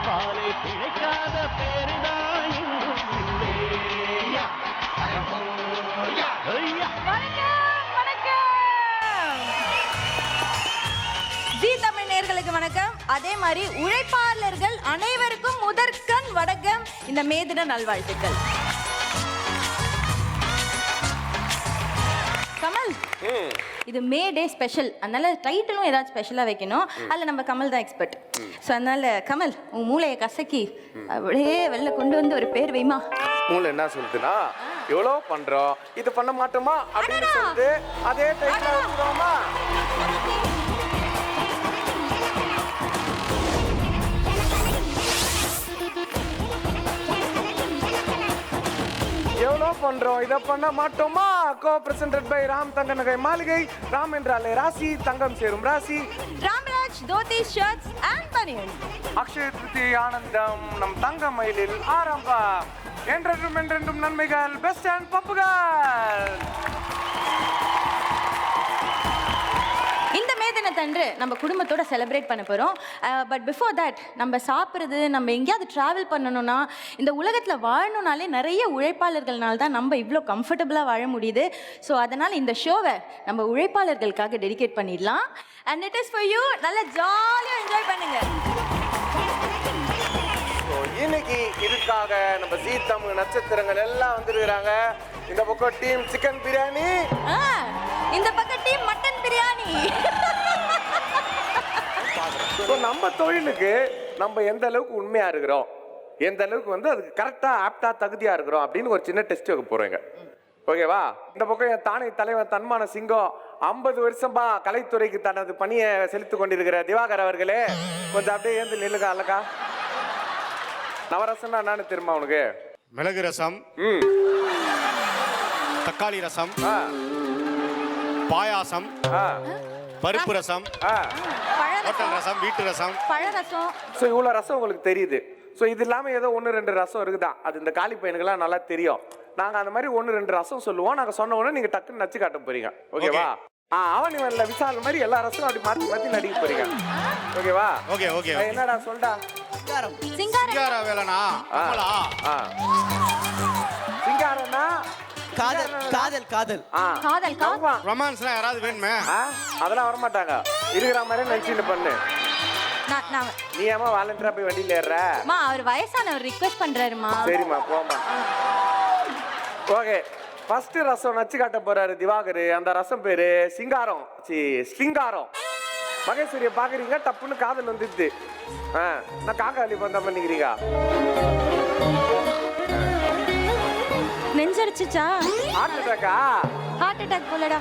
உழைப்பாலே பிழைக்காத பேருதான் எங்கும் இல்லையா. ஜீ தமிழ் நேயர்களுக்கு வணக்கம். அதே மாதிரி உழைப்பாளர்கள் அனைவருக்கும் முதற்கண் வணக்கம். இந்த மே தின நல்வாழ்த்துக்கள். கமல், இது மே டே ஸ்பெஷல், அதனால டைட்டிலும் ஏதாச்சும் ஸ்பெஷலாக வைக்கணும். அதில் நம்ம கமல் தான் எக்ஸ்பர்ட். ஸோ அதனால கமல், உன் மூளையை கசக்கி அப்படியே வெளில கொண்டு வந்து ஒரு பேர் வைமா. மூளை என்ன சொல்லுதுன்னா, எவ்வளோ பண்றோம், இது பண்ண மாட்டோமா அப்படின்னு சொல்லிட்டு அதே டைட்டில் வச்சுக்கோமா. எவ்வளோ பண்றோம், இதை பண்ண மாட்டோமா. கோ பிரசன்டட் பை ராம் தங்க நகை மாளிகை. ராம் என்றாலே ராசி, தங்கம் சேரும் ராசி. ராம்ராஜ் தோத்தி ஷர்ட்ஸ் அண்ட் பனியன். அக்ஷய திருதி ஆனந்தம் நம் தங்க மயிலில் ஆரம்பம். என்றென்றும் நன்மைகள். பெஸ்ட் அண்ட் பப்புகள். இந்த மே தினத்தன்று நம்ம குடும்பத்தோட செலிப்ரேட் பண்ண போகிறோம். பட் பிஃபோர் தட், நம்ம சாப்பிட்றது, நம்ம எங்கேயாவது ட்ராவல் பண்ணணும்னா, இந்த உலகத்தில் வாழணுனாலே நிறைய உழைப்பாளர்கள்னால தான் நம்ம இவ்வளோ கம்ஃபர்டபுளாக வாழ முடியுது. ஸோ அதனால் இந்த ஷோவை நம்ம உழைப்பாளர்களுக்காக டெடிகேட் பண்ணிடலாம். And it is for you. நல்லா ஜாலியாக என்ஜாய் பண்ணுங்க. இன்னைக்கு இதுக்காக நம்ம ஜீ தமிழ் நட்சத்திரங்கள் எல்லாம் வந்துருக்காங்க. இந்த பக்கம் டீம் சிக்கன் பிரியாணி, இந்த பக்கம் டீம் மட்டன் பிரியாணி. நம்ம தொழிலுக்கு நம்ம எந்த அளவுக்கு உண்மையா இருக்கிறோம், எந்த அளவுக்கு வந்து அதுக்கு கரெக்டா ஆப்டா தகுதியா இருக்கிறோம் அப்படின்னு ஒரு சின்ன டெஸ்ட் வைக்க போறேங்க. ஓகேவா? இந்த பக்கம் என் தானே தலைவர் தன்மான சிங்கம் 50 வருஷமா கலைத்துறைக்கு தனது பணியை செலுத்திக் கொண்டிருக்கிற திவாகர் அவர்களே, கொஞ்சம் அப்படியே ஏந்து நில்லுங்க. அல்லக்கா, நவரசம்னா என்னன்னு தெரியுமா உனக்கு? மிளகு ரசம், தக்காளி ரசம், பாயாசம், பருப்பு ரசம், ஹோட்டல் ரசம், வீட்டு ரசம், பழரசம். ஸோ இவ்வளோ ரசம் உங்களுக்கு தெரியுது. ஸோ இது இல்லாமல் ஏதோ 1-2 ரசம் இருக்குதான். அது இந்த காலி பையனுக்கெல்லாம் நல்லா தெரியும். நாங்கள் அந்த மாதிரி 1-2 ரசம் சொல்லுவோம். நாங்கள் சொன்ன உடனே நீங்கள் டக்குன்னு நச்சு காட்ட போறீங்க. ஓகேவா? அவன் இவன்ல விசால் மாதிரி எல்லா ரசம் அப்படி மாற்றி நடிக்க போறீங்க. ஓகேவா? Okay okay. என்னடா சொல்டா? சிங்கார வேலனா சிங்காரனா காதல் காதல் காதல் காதல் காதல் ரொமான்ஸ்லாம் யாராவது வேணுமே? அதெல்லாம் வரமாட்டாங்க. இருக்கிற மாதிரி நினைச்சிட்டு பண்ணு. நீ ஏமா வாலண்டியரா போய் வண்டியில ஏறமா? அவர் வயசானவர் ரிக்வெஸ்ட் பண்றாருமா. சரிம்மா, போமா. ஓகே, ஃபர்ஸ்ட் ரசம் நச்சு காட்ட போறாரு திவாகர். அந்த ரசம் பேரு சிங்காரம். சிங்காரம். மகேஸ்வரியை பாக்குறீங்க, டப்புன்னு காதல் வந்துடுது. நான் காக்கா அள்ளி பந்தா பண்ணிக்கிறீங்க. நெஞ்சடிச்சுச்சா? ஹார்ட் அட்டாக்கா? ஹார்ட் அட்டாக் போலடா.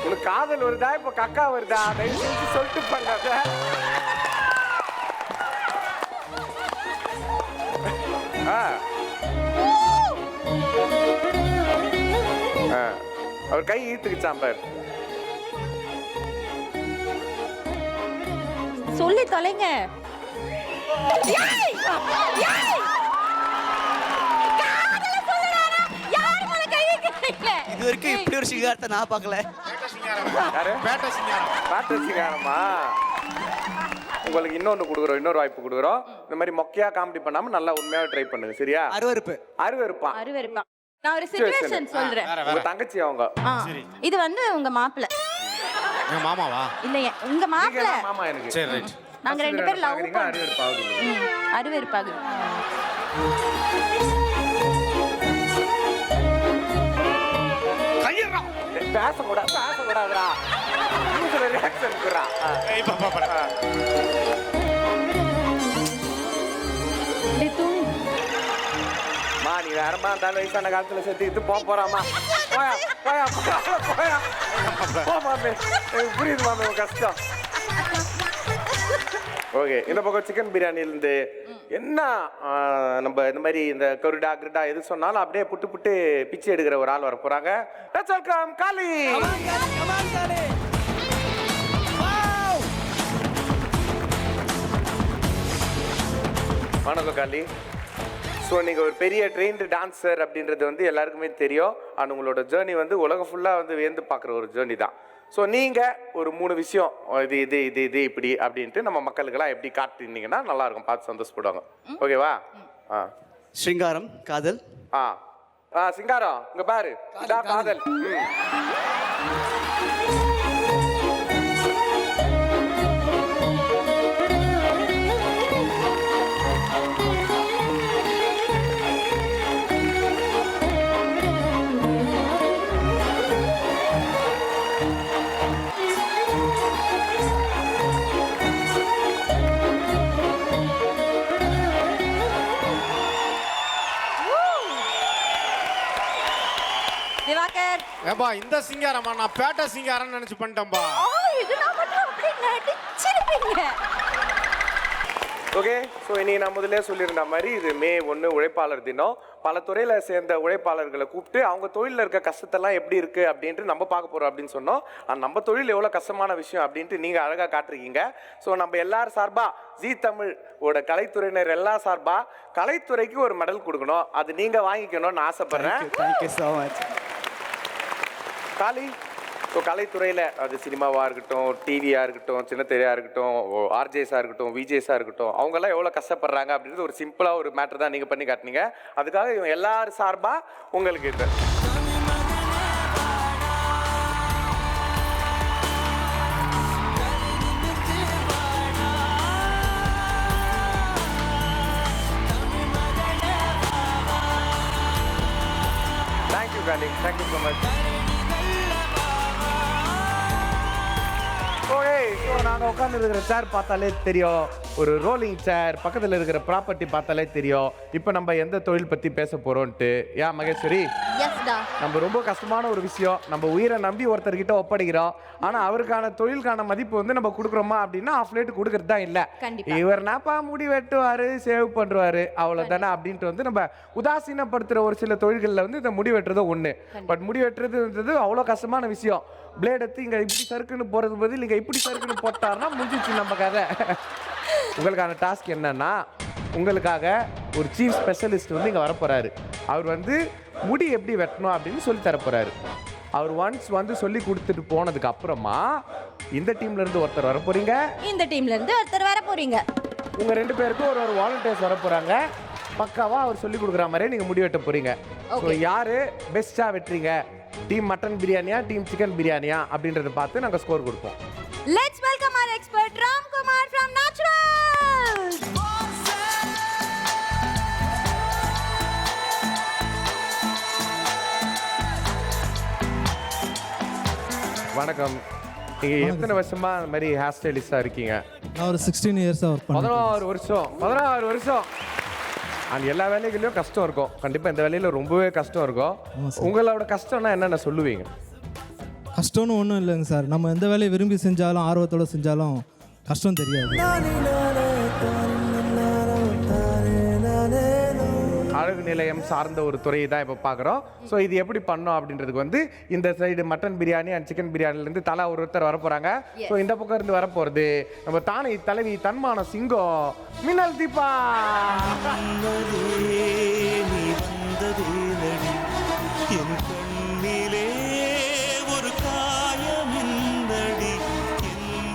உனக்கு காதல் வருதா இப்ப கக்கா வருதா? தயவு செஞ்சு சொல்லிட்டு பண்ணாத. அவர் கை ஈத்துக்குச்சாம் பார். சொல்லி தொலைங்க. இது வரைக்கும் இப்படி ஒரு சிங்காரத்தை நான் பார்க்கல. பேட்ட சிங்காரமா? உங்களுக்கு இன்னொன்னு கொடுக்குறோம், இன்னொரு வாய்ப்பு கொடுக்குறோம். இந்த மாதிரி மொக்கையா காமெடி பண்ணாம நல்லா உண்மையாவே ட்ரை பண்ணுங்க. சரியா? அருவருப்பான். நான் ஒரு சிச்சுவேஷன் சொல்றேன். உங்க தங்கச்சி அவங்க. இது வந்து உங்க மாப்பிள்ளை. என் மாமாவா? இல்லையே, உங்க மாப்பிள்ளை. மாமா எனக்கு. சரி, ரைட். நாங்க 2 பேரும் லவ் பண்றோம். அருவருப்பாகுது. பேசக்கூடாதுடா. ரியாக்ஷன் குறா. இப்ப பாப்பா. மா, நீ வேறமா இருந்தாலும் வயசான காலத்துல சேர்த்துக்கிட்டு போறாமா? போயா போயா போயா. போ மாமே, எனக்கு புரியுது மாமே உங்க கஷ்டம். ஓகே, இந்த பக்கம் சிக்கன் பிரியாணிலேருந்து என்ன நம்ம இந்த மாதிரி இந்த கருடா கிருடா எது சொன்னாலும் அப்படியே புட்டு பிச்சு எடுக்கிற ஒரு ஆள் வர போறாங்க. லெட்ஸ் வெல்கம் காளி. வணக்கம் காளி. ஸோ நீங்கள் ஒரு பெரிய ட்ரெயின்டு டான்ஸர் அப்படின்றது வந்து எல்லாருக்குமே தெரியும். ஆனால் உங்களோட ஜேர்னி வந்து உலகம் ஃபுல்லாக வந்து வியந்து பார்க்குற ஒரு ஜேர்னி தான். ஸோ நீங்கள் ஒரு 3 விஷயம் இது இது இது இது இப்படி அப்படின்ட்டு நம்ம மக்களுக்கெல்லாம் எப்படி காட்டினீங்கன்னா நல்லா இருக்கும், பார்த்து சந்தோஷப்படுவாங்க. ஓகேவா? ஸ்ருங்காரம், காதல். சிங்காரம் இங்க பாரு, இதான் காதல். திவாகர், ஏப்பா இந்த சிங்காரமா, நான் பேட்ட சிங்காரம்னு நினைச்சு பண்ணிட்டேன்பா. இது நான் மட்டும் அப்படியே நடிச்சிருப்பீங்க. ஓகே, ஸோ இனி நான் முதல்ல சொல்லியிருந்த மாதிரி இது மே 1 உழைப்பாளர் தினம். பல துறையில் சேர்ந்த உழைப்பாளர்களை கூப்பிட்டு அவங்க தொழிலில் இருக்க கஷ்டத்தெல்லாம் எப்படி இருக்குது அப்படின்ட்டு நம்ம பார்க்க போகிறோம் அப்படின்னு சொன்னோம். நம்ம தொழில் எவ்வளோ கஷ்டமான விஷயம் அப்படின்ட்டு நீங்கள் அழகாக காட்டுறீங்க. ஸோ நம்ம எல்லாரும் சார்பாக ஜீ தமிழோட கலைத்துறையினர் எல்லா சார்பாக கலைத்துறைக்கு ஒரு மெடல் கொடுக்கணும், அது நீங்கள் வாங்கிக்கணும்னு ஆசைப்பட்றேன். Thank you so much. Kali, so கலைத்துறையில் அது சினிமாவாக இருக்கட்டும், டிவியாக இருக்கட்டும், சின்ன திரையாக இருக்கட்டும், ஆர்ஜேஸாக இருக்கட்டும், விஜேஸாக இருக்கட்டும், அவங்கெல்லாம் எவ்வளோ கஷ்டப்படுறாங்க அப்படின்றது ஒரு சிம்பிளாக ஒரு மேட்டர் தான் நீங்கள் பண்ணி காட்டினீங்க. அதுக்காக இவங்க எல்லாரும் சார்பாக உங்களுக்கு இது. Thank you Kali, thank you so much. Okay, so நாங்கள் உட்காந்து இருக்கிற சேர் பார்த்தாலே தெரியும், ஒரு ரோலிங் சேர், பக்கத்தில் இருக்கிற ப்ராப்பர்ட்டி பார்த்தாலே தெரியும் இப்போ நம்ம எந்த தொழில் பற்றி பேச போகிறோன்ட்டு. ஏன் மகேஸ்வரி? நம்ம ரொம்ப கஷ்டமான ஒரு விஷயம், நம்ம உயிரை நம்பி ஒருத்தர்கிட்ட ஒப்படைக்கிறோம், ஆனால் அவருக்கான தொழிலுக்கான மதிப்பு வந்து நம்ம கொடுக்குறோமா அப்படின்னா ஆஃப் லேட்டு கொடுக்கறது தான் இல்லை. இவர் நாப்பா முடி வெட்டுவார், சேவ் பண்ணுவார், அவ்வளோதானே அப்படின்ட்டு வந்து நம்ம உதாசீனப்படுத்துகிற ஒரு சில தொழில்களில் வந்து இந்த முடி வெட்டுறது ஒன்று. பட் முடி வெட்டுறதுன்றது அவ்வளோ கஷ்டமான விஷயம். பிளேட் எடுத்து இங்கே இப்படி சறுக்குன்னு போகிறது பதில் இங்கே இப்படி சறுக்குன்னு போட்டாருன்னா முடிஞ்சிச்சு நம்ம கதை. உங்களுக்கான டாஸ்க் என்னன்னா, உங்களுக்காக ஒரு சீஃப் ஸ்பெஷலிஸ்ட் வந்து இங்கே வரப்போறாரு. அவர் வந்து முடி எப்படி வெட்டணும் அப்படின்னு சொல்லி தரப்போறாரு. அவர் ஒன்ஸ் வந்து சொல்லி கொடுத்துட்டு போனதுக்கு அப்புறமா இந்த டீம்ல இருந்து ஒருத்தர் வர போறீங்க, இந்த டீம்ல இருந்து ஒருத்தர் வர போறீங்க. உங்க 2 பேருக்கும் ஒரு வாலண்டியர்ஸ் வர போறாங்க. பக்காவா அவர் சொல்லி கொடுக்குற மாதிரியே நீங்க முடி வெட்ட போறீங்க. ஸோ யாரு பெஸ்டா வெட்டுறீங்க, டீம் மட்டன் பிரியாணியா டீம் சிக்கன் பிரியாணியா அப்படின்றத பார்த்து நாங்கள் ஸ்கோர் கொடுப்போம். Let's welcome our expert Ramkumar from Natural. வணக்கம். நீங்க எத்தனை வருஷமா இந்த மாதிரி ஹேர் ஸ்டைலிஸ்டா இருக்கீங்க? நான் ஒரு 16 இயர்ஸா ஒர்க் பண்ணேன். 16 வருஷம். அண்ட் எல்லா வேலைகளையும் கஷ்டம் இருக்கும், கண்டிப்பாக இந்த வேலையில் ரொம்பவே கஷ்டம் இருக்கும். உங்களோட கஷ்டம்னா என்னென்ன சொல்லுவீங்க? கஷ்டம்னு ஒன்றும் இல்லைங்க சார், நம்ம எந்த வேலையை விரும்பி செஞ்சாலும் ஆர்வத்தோடு செஞ்சாலும் கஷ்டம் தெரியாது. அழகு நிலையம் சார்ந்த ஒரு துறையை தான் இப்போ பார்க்குறோம். ஸோ இது எப்படி பண்ணோம் அப்படின்றதுக்கு வந்து இந்த side mutton biryani and chicken பிரியாணிலேருந்து தலா ஒருத்தர் வர போகிறாங்க. ஸோ இந்த பக்கம் இருந்து வர போகிறது நம்ம தானை தலைவி தன்மான சிங்கம் மின்னல் தீபா.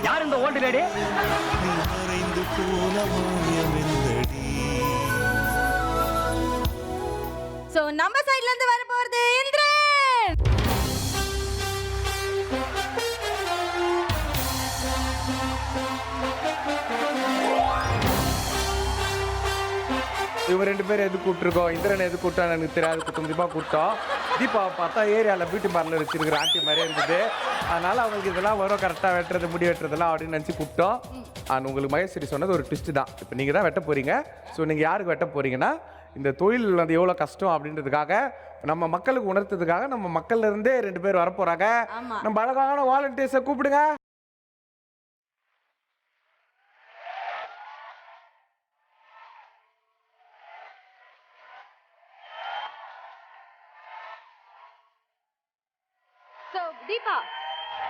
யார் இந்த ஓல்டு லேடி? சோ நம்ம சைடுல இருந்து வர போறது இந்திரன். இவங்க 2 பேரும் எது கூப்பிட்டுருக்கோம், இந்திரன் எது கூப்பிட்டான்னு எனக்கு தெரியாது, குத்துமதிப்பாக கூப்பிட்டோம். தீபாவை பார்த்தா ஏரியாவில் பியூட்டி பார்லர் வச்சிருக்கிற ஆண்டி மாதிரி இருந்தது, அதனால அவங்களுக்கு இதெல்லாம் வரும், கரெக்டாக வெட்டுறது முடி வெட்டுறதெல்லாம் அப்படின்னு நினச்சி கூப்பிட்டோம். ஆனால் உங்களுக்கு மகேஸ்வரி சொன்னது ஒரு ட்விஸ்ட் தான். இப்போ நீங்கள் தான் வெட்ட போகிறீங்க. ஸோ நீங்கள் யாருக்கு வெட்ட போகிறீங்கன்னா, இந்த தொழில் வந்து எவ்வளோ கஷ்டம் அப்படின்றதுக்காக நம்ம மக்களுக்கு உணர்த்ததுக்காக நம்ம மக்கள்ல இருந்தே 2 பேர் வர போகிறாங்க. நம்ம அழகான வாலண்டியர்ஸை கூப்பிடுங்க. சோ தீபா,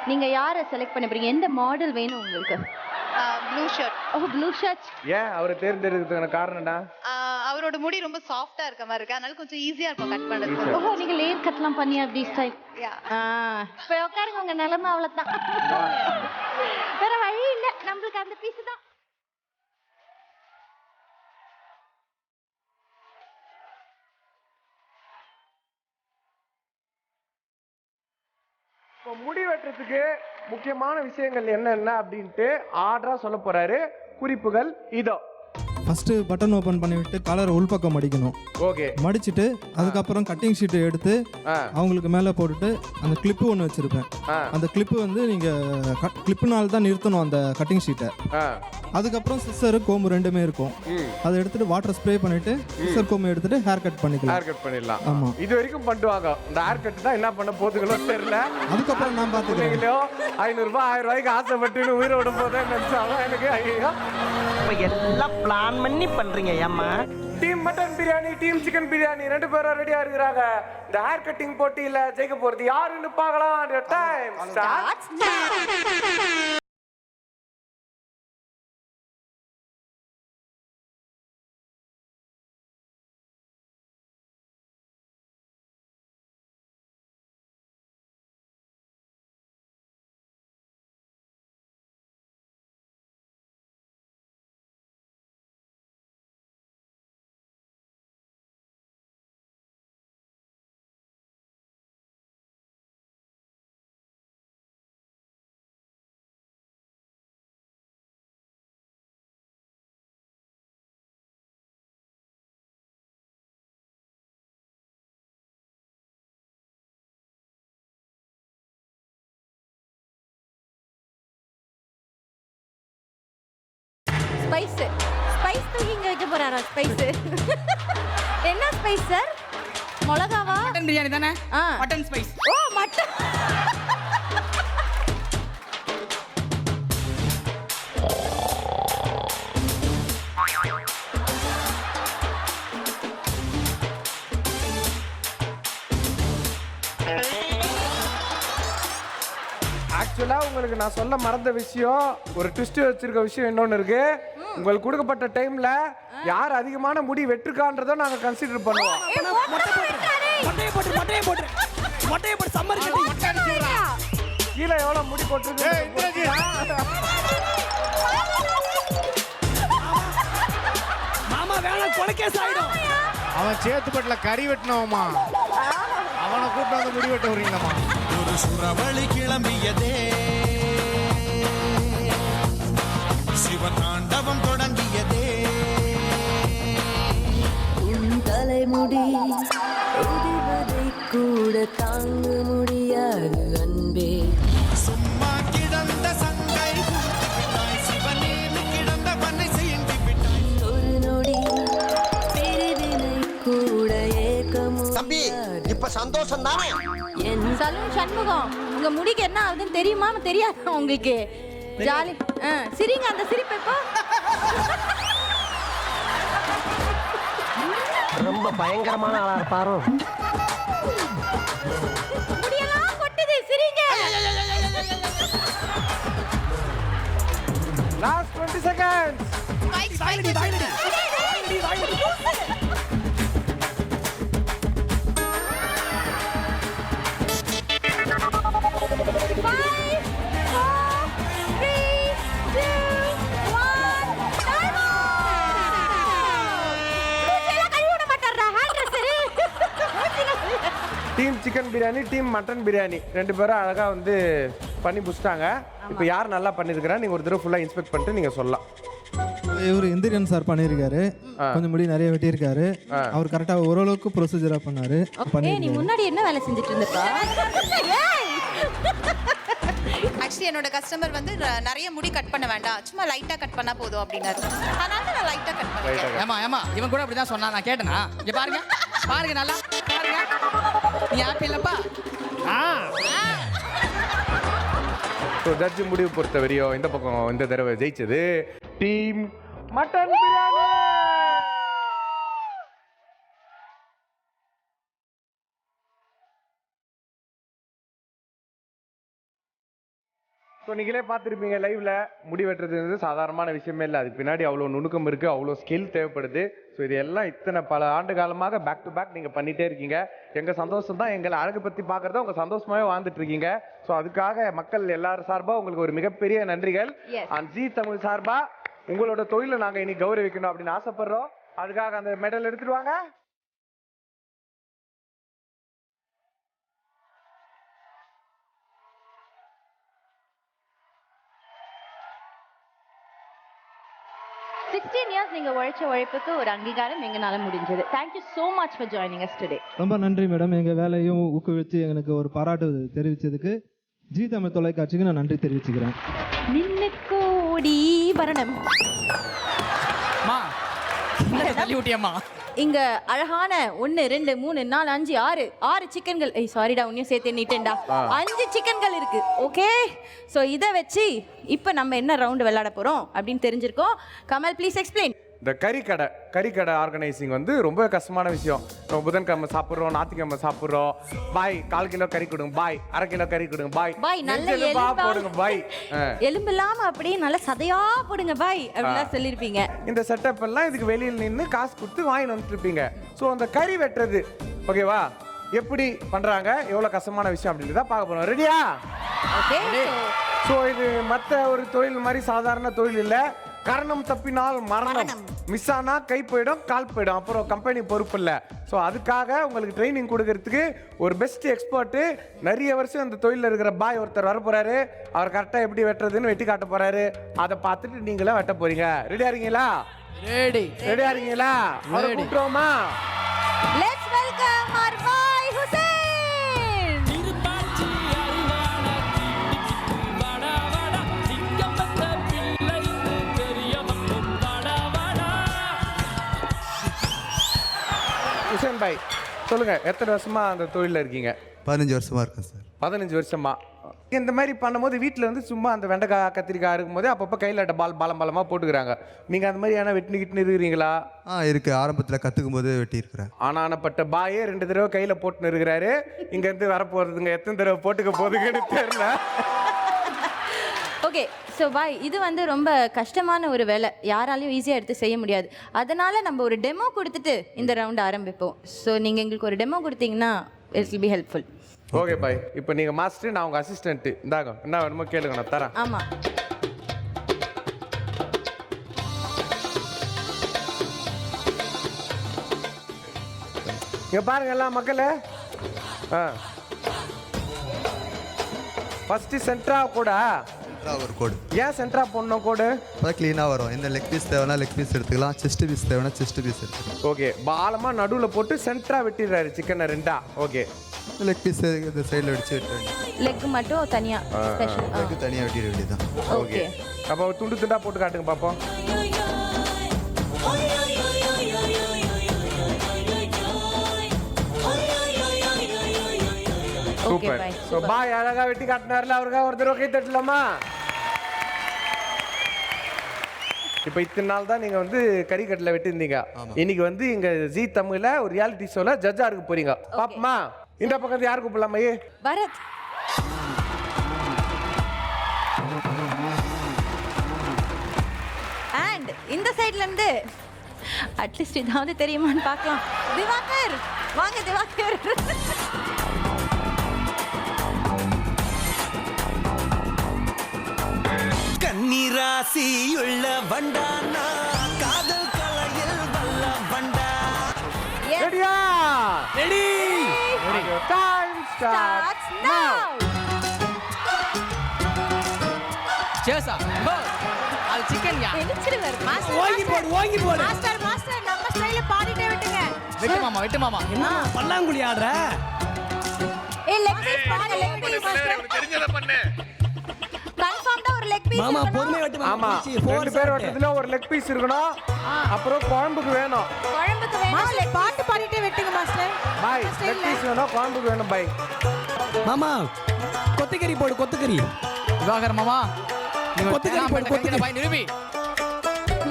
நீங்க யாரை செலக்ட் பண்ண போறீங்க? எந்த மாடல் வேணும் உங்களுக்கு? Blue shirt. ஓ ப்ளூ ஷர்ட். ஏன் அவரை தேர்ந்தெடுக்கிறதுக்கான காரணம்னா? அவர் அவரோட முடி ரொம்ப சாஃப்டா இருக்க மாதிரி இருக்கு, அதனால கொஞ்சம் ஈஸியா இருக்கும் கட் பண்றதுக்கு. ஓஹோ, நீங்க லேயர் கட்லாம் பண்ணி அப்படி ஸ்டைல். இப்போ உட்காருங்க, உங்க நிலைமை அவ்வளவுதான். வேற வழி இல்ல, நம்மளுக்கு அந்த பீஸ் தான். இப்போ முடி வெட்டுறதுக்கு முக்கியமான விஷயங்கள் என்னென்ன அப்படின்ட்டு ஆர்டரா சொல்ல போறாரு. குறிப்புகள் இதோ. ஃபஸ்ட்டு பட்டன் ஓப்பன் பண்ணிவிட்டு காலரை உள்பக்கம் மடிக்கணும். ஓகே. மடிச்சுட்டு அதுக்கப்புறம் கட்டிங் ஷீட்டை எடுத்து அவங்களுக்கு மேலே போட்டுட்டு அந்த கிளிப்பு ஒன்று வச்சுருப்பேன். அந்த கிளிப்பு வந்து நீங்கள் கிளிப்புனால தான் நிறுத்தணும் அந்த கட்டிங் ஷீட்டை. அதுக்கப்புறம் சிஸ்ஸரு கோம்பு ரெண்டுமே இருக்கும். அதை எடுத்துட்டு வாட்டர் ஸ்ப்ரே பண்ணிட்டு சிஸ்ஸர் கோம்பு எடுத்துட்டு ஹேர் கட் பண்ணிக்கலாம். ஹேர் கட் பண்ணிடலாம். ஆமாம், இது வரைக்கும் பண்ணுவாங்க. இந்த ஹேர் கட் தான் என்ன பண்ண போதுங்களோ தெரியல. அதுக்கப்புறம் நான் பார்த்துக்கிறேன். 500 ரூபாய் 1000 ரூபாய்க்கு ஆசைப்பட்டு உயிரை விட போதே நினைச்சாலும் எனக்கு ஐயோ. எல்லாம் பிளான் பண்ணி பண்றீங்க. ஏம்மா team mutton biryani, team chicken biryani 2 பேரும் ரெடியா இருக்கிறாங்க. இந்த ஹேர் கட்டிங் போட்டியில ஜெயிக்க போறது யாருன்னு பார்க்கலாம். Time start. ஸ்பைஸ் தூக்கி இங்க வைக்க போறாரா? ஸ்பைஸ் என்ன ஸ்பைஸ் சார்? மிளகாவா? மட்டன் பிரியாணி தானே? Mutton spice. ஓ, மட்டன். ஆக்சுவலா உங்களுக்கு நான் சொல்ல மறந்த விஷயம், ஒரு ட்விஸ்ட் வச்சிருக்க விஷயம் இன்னொன்னு இருக்கு. உங்களுக்கு கொடுக்கப்பட்ட டைம்ல யார் அதிகமான முடி வெட்டுக்கான்றதை நாங்க கன்சிடர் பண்ணுவோம். கீழே எவ்வளவு முடி போட்டுருக்கு? மாமா வேணாம், கொலைகேஸ் ஆயிடும். அவன் சேத்துப்பட்டுல கறி வெட்டினவமா, அவனை கூப்பிட்டு வந்து முடி வெட்ட வரீங்களா? ஒரு சுறவழி கிளம்பியதே, சிவதாண்டவம் தொடங்கியதே. உன் தலைமுடி உதிவதை கூட தாங்க முடியாது அன்பே. சும்மா கிடந்த சங்கை விட்டாய், சிவனேனு கிடந்த பண்ணை செய்து விட்டாய். ஒரு நொடி பிரிவினை கூட ஏக்கமும். தம்பி இப்ப சந்தோஷம் தானே? சலூன் சண்முகம், உங்க முடிக்கு என்ன ஆகுதுன்னு தெரியுமா தெரியாது உங்களுக்கு? ஜாலி. சிரிங்க, அந்த சிரிப்பு இப்போ. ரொம்ப பயங்கரமான ஆளா இருப்பாரோ. முடியெல்லாம் கொட்டுது, சிரிங்க. Last 20 seconds. Team chicken biryani, team mutton biryani 2 பேரும் அழகா வந்து பண்ணி முடிச்சிட்டாங்க. இப்போ யார் நல்லா பண்ணிருக்கிறா நீங்க ஒரு தடவை ஃபுல்லா இன்ஸ்பெக்ட் பண்ணிட்டு நீங்க சொல்லலாம். இவர் இந்திரியன் சார் பண்ணியிருக்காரு, கொஞ்சம் முடி நிறைய வெட்டியிருக்காரு. அவர் கரெக்டாக ஓரளவுக்கு ப்ரொசீஜராக பண்ணாரு. நீ முன்னாடி என்ன வேலை செஞ்சுட்டு இருந்தப்பா? ஆக்சுவலி என்னோட கஸ்டமர் வந்து நிறைய முடி கட் பண்ண வேண்டாம், சும்மா லைட்டா கட் பண்ணா போதும் அப்படின்னாரு. அதனால நான் லைட்டா கட் பண்ணேன். ஏமா இவன் கூட அப்படிதான் சொன்னா, நான் கேட்டேனா? இங்க பாருங்க பாருங்க, நல்லா பாருங்க. நீ ஹாப்பி இல்லப்பா? ஸோ ஜட்ஜ் முடிவு பொறுத்த வரையும் இந்த பக்கம் இந்த தடவை ஜெயிச்சது டீம் மட்டன் பிரியாணி. ஸோ நீங்களே பார்த்துருப்பீங்க லைவ்ல முடி வெட்டுறது சாதாரணமான விஷயமே இல்லை. அதுக்கு பின்னாடி அவ்வளோ நுணுக்கம் இருக்கு, அவ்வளோ ஸ்கில் தேவைப்படுது. ஸோ இது எல்லாம் இத்தனை பல ஆண்டு காலமாக பேக் டு பேக் நீங்க பண்ணிட்டே இருக்கீங்க. எங்க சந்தோஷம் தான் எங்களை அழகு பத்தி பார்க்கறத உங்க சந்தோஷமாவே வாழ்ந்துட்டு இருக்கீங்க. ஸோ அதுக்காக மக்கள் எல்லாரும் சார்பா உங்களுக்கு ஒரு மிகப்பெரிய நன்றிகள். அண்ட் ஜீ தமிழ் சார்பா உங்களோட தொழிலை நாங்க இனி கௌரவிக்கணும் அப்படின்னு ஆசைப்படுறோம். அதுக்காக அந்த மெடல் எடுத்துட்டு வாங்க. நீங்க உழைச்ச உழைப்புக்கு ஒரு அங்கீகாரம் எங்கனால முடிஞ்சது. Thank you so much for joining us today. ரொம்ப நன்றி மேடம், எங்கள் வேலையும் ஊக்குவித்து எனக்கு ஒரு பாராட்டு தெரிவித்ததுக்கு ஜீ தமிழ் தொலைக்காட்சிக்கு நான் நன்றி தெரிவிச்சுக்கிறேன். நின்னுக்கோடி வரணும். தள்ளி விட்டியம்மா. இங்க அழகான 1 2 3 4 5 6 சிக்கன்கள், சாரிடா உன்னையும் சேர்த்து எண்ணிட்டேன்டா, 5 சிக்கன்கள் இருக்கு. ஓகே, ஸோ இதை வச்சு இப்போ நம்ம என்ன ரவுண்டு விளையாட போறோம் அப்படின்னு தெரிஞ்சிருக்கோம். Kamal please explain. இந்த கறிக்கடை ஆர்கனைசிங் வந்து ரொம்ப கஷ்டமான விஷயம். நம்ம புதன்கிழமை சாப்பிட்றோம், ஞாயிற்றுக்கிழமை சாப்பிட்றோம். பாய் 1/4 கிலோ கறி கொடுங்க, பாய் 1/2 கிலோ கறி கொடுங்க, பாய் நல்ல எலும்பா போடுங்க, பாய் எலும்பு இல்லாம அப்படியே நல்ல சதையா போடுங்க பாய் அப்படிலாம் சொல்லியிருப்பீங்க. இந்த செட்டப் எல்லாம் இதுக்கு வெளியில் நின்று காசு கொடுத்து வாங்கி வந்துருப்பீங்க. ஸோ அந்த கறி வெட்டுறது ஓகேவா, எப்படி பண்றாங்க, எவ்வளவு கஷ்டமான விஷயம் அப்படின்றத பார்க்க போறோம். ரெடியா? ஓகே. ஸோ இது மற்ற ஒரு தொழில் மாதிரி சாதாரண தொழில் இல்லை. கரணம் தப்பினால் மரணம், மிஸ் ஆனா கை போயிடும், கால் போயிடும், அப்புறம் கம்பெனி பொறுப்பு இல்லை. ஸோ அதுக்காக உங்களுக்கு ட்ரைனிங் கொடுக்கறதுக்கு ஒரு பெஸ்ட் எக்ஸ்பர்ட்டு, நிறைய வருஷம் இந்த தொழிலில் இருக்கிற பாய் ஒருத்தர் வர போறாரு. அவர் கரெக்டாக எப்படி வெட்டுறதுன்னு வெட்டி காட்ட போறாரு. அதை பார்த்துட்டு நீங்களே வெட்ட போறீங்க. ரெடியா இருக்கீங்களா? ரெடியா இருக்கீங்களா? அவரை கூப்பிட்டுருவோமா? லெட்ஸ் வெல்கம் our பாய் ஹுசைன். ஹுசைன் பாய் சொல்லுங்க, எத்தனை வருஷமா அந்த தொழிலில் இருக்கீங்க? 15 வருஷமா இருக்கேன் சார். 15 வருஷமா. இந்த மாதிரி பண்ணும்போது வீட்டில் வந்து சும்மா அந்த வெண்டைக்காய் கத்திரிக்காய் இருக்கும்போதே அப்பப்போ கையில் பாலமாக போட்டுக்கிறாங்க. நீங்கள் அந்த மாதிரி ஏன்னா வெட்டிக்கிட்டு இருக்கிறீங்களா? இருக்கு, ஆரம்பத்தில் கற்றுக்கும் போது வெட்டி இருக்கிறேன். ஆனானப்பட்ட பாயே 2 தடவை கையில் போட்டுன்னு இருக்கிறாரு. இங்கேருந்து வரப்போகிறதுங்க எத்தனை தடவை போட்டுக்க போகுதுன்னு தெரியல. ஓகே, ஸோ பாய் இது வந்து ரொம்ப கஷ்டமான ஒரு வேலை, யாராலையும் ஈஸியாக எடுத்து செய்ய முடியாது. அதனால் நம்ம ஒரு டெமோ கொடுத்துட்டு இந்த ரவுண்ட் ஆரம்பிப்போம். ஸோ நீங்கள் எங்களுக்கு ஒரு டெமோ கொடுத்தீங்கன்னா it will be helpful. Okay bye, இப்போ நீங்கள் மாஸ்டர், நான் உங்கள் அசிஸ்டன்ட்டு. இந்தாங்க, என்ன வேணுமோ கேளுங்க, நான் தரேன். ஆமாம். இங்கே பாருங்க எல்லாம் மக்களே. ஃபஸ்ட்டு சென்ட்ரா கூட ஒரு கோடு. ஏன் சென்ட்ரா போடணும் கோடு? அப்போ க்ளீனாக வரும். எந்த லெக் பீஸ் தேவைன்னா லெக் பீஸ் எடுத்துக்கலாம், செஸ்ட் பீஸ் தேவைன்னா செஸ்ட் பீஸ் எடுத்துக்கலாம். ஓகே, பாலமாக நடுவில் போட்டு சென்ட்ரா வெட்டிடுறாரு சிக்கனை 2. ஓகே, லெக் பீஸ் இந்த சைடில் வெடிச்சு வெட்டுறேன். லெக் மட்டும் தனியாக ஸ்பெஷல், லெக் தனியாக வெட்டிட வேண்டியதுதான். ஓகே. அப்போ துண்டு துண்டா போட்டு காட்டுங்க பார்ப்போம். சூப்பர். ஸோ பாய் அழகா வெட்டி காட்டினார்ல, அவருக்காக ஒரு தடவை கை தட்டலாமா? இப்போ இத்தனை நாள் தான் நீங்கள் வந்து கறிக்கட்டில் வெட்டிருந்தீங்க. இன்னைக்கு வந்து இங்கே ஜீ தமிழில் ஒரு ரியாலிட்டி ஷோவில் ஜட்ஜாக இருக்க போறீங்க. பாப்பமா, இந்த பக்கத்து யார் கூப்பிடலாமா? பரத். அண்ட் இந்த சைட்ல இருந்து அட்லீஸ்ட் இதாவது தெரியுமான்னு பார்க்கலாம். திவாகர் வாங்க. திவாகர் கன்னிராசியுள்ள வண்டானா, காதல் கலையில் வல்ல வண்டா. ரெடியா? ரெடி. டைம் ஸ்டார்ட்ஸ் நவ. சேசா கோ அது சிக்கன் யா. எலிச்சிடுவார் மாஸ்டர். ஓங்கி போடு. மாஸ்டர் நம்ம ஸ்டைல்ல பாடிட்டே விட்டுங்க. வெட்டு மாமா. என்ன பல்லாங்குழி ஆடுற? லெக் பீஸ் பாருங்க, லெக் பீஸ் மாஸ்டர். தெரிஞ்சத பண்ணு. கன்ஃபார்ம்டா ஒரு லெக் பீஸ். மாமா பொறுமை வெட்டு மாமா. ஆமா, 2 பேர் வெட்டதுல ஒரு லெக் பீஸ் இருக்கணும். அப்புறம் குழம்புக்கு வேணும். மாஸ்டர் பாட்டு பாடிட்டே வெட்டுங்க மாஸ்டர். பாய் லெக் பீஸ் வேணும், குழம்புக்கு வேணும் பாய். மாமா கொத்துக்கறி போடு, கொத்துக்கறி. திவாகர் மாமா நீங்க கொத்துக்கறி போடு, கொத்துக்கறி. பாய் நிரூபி.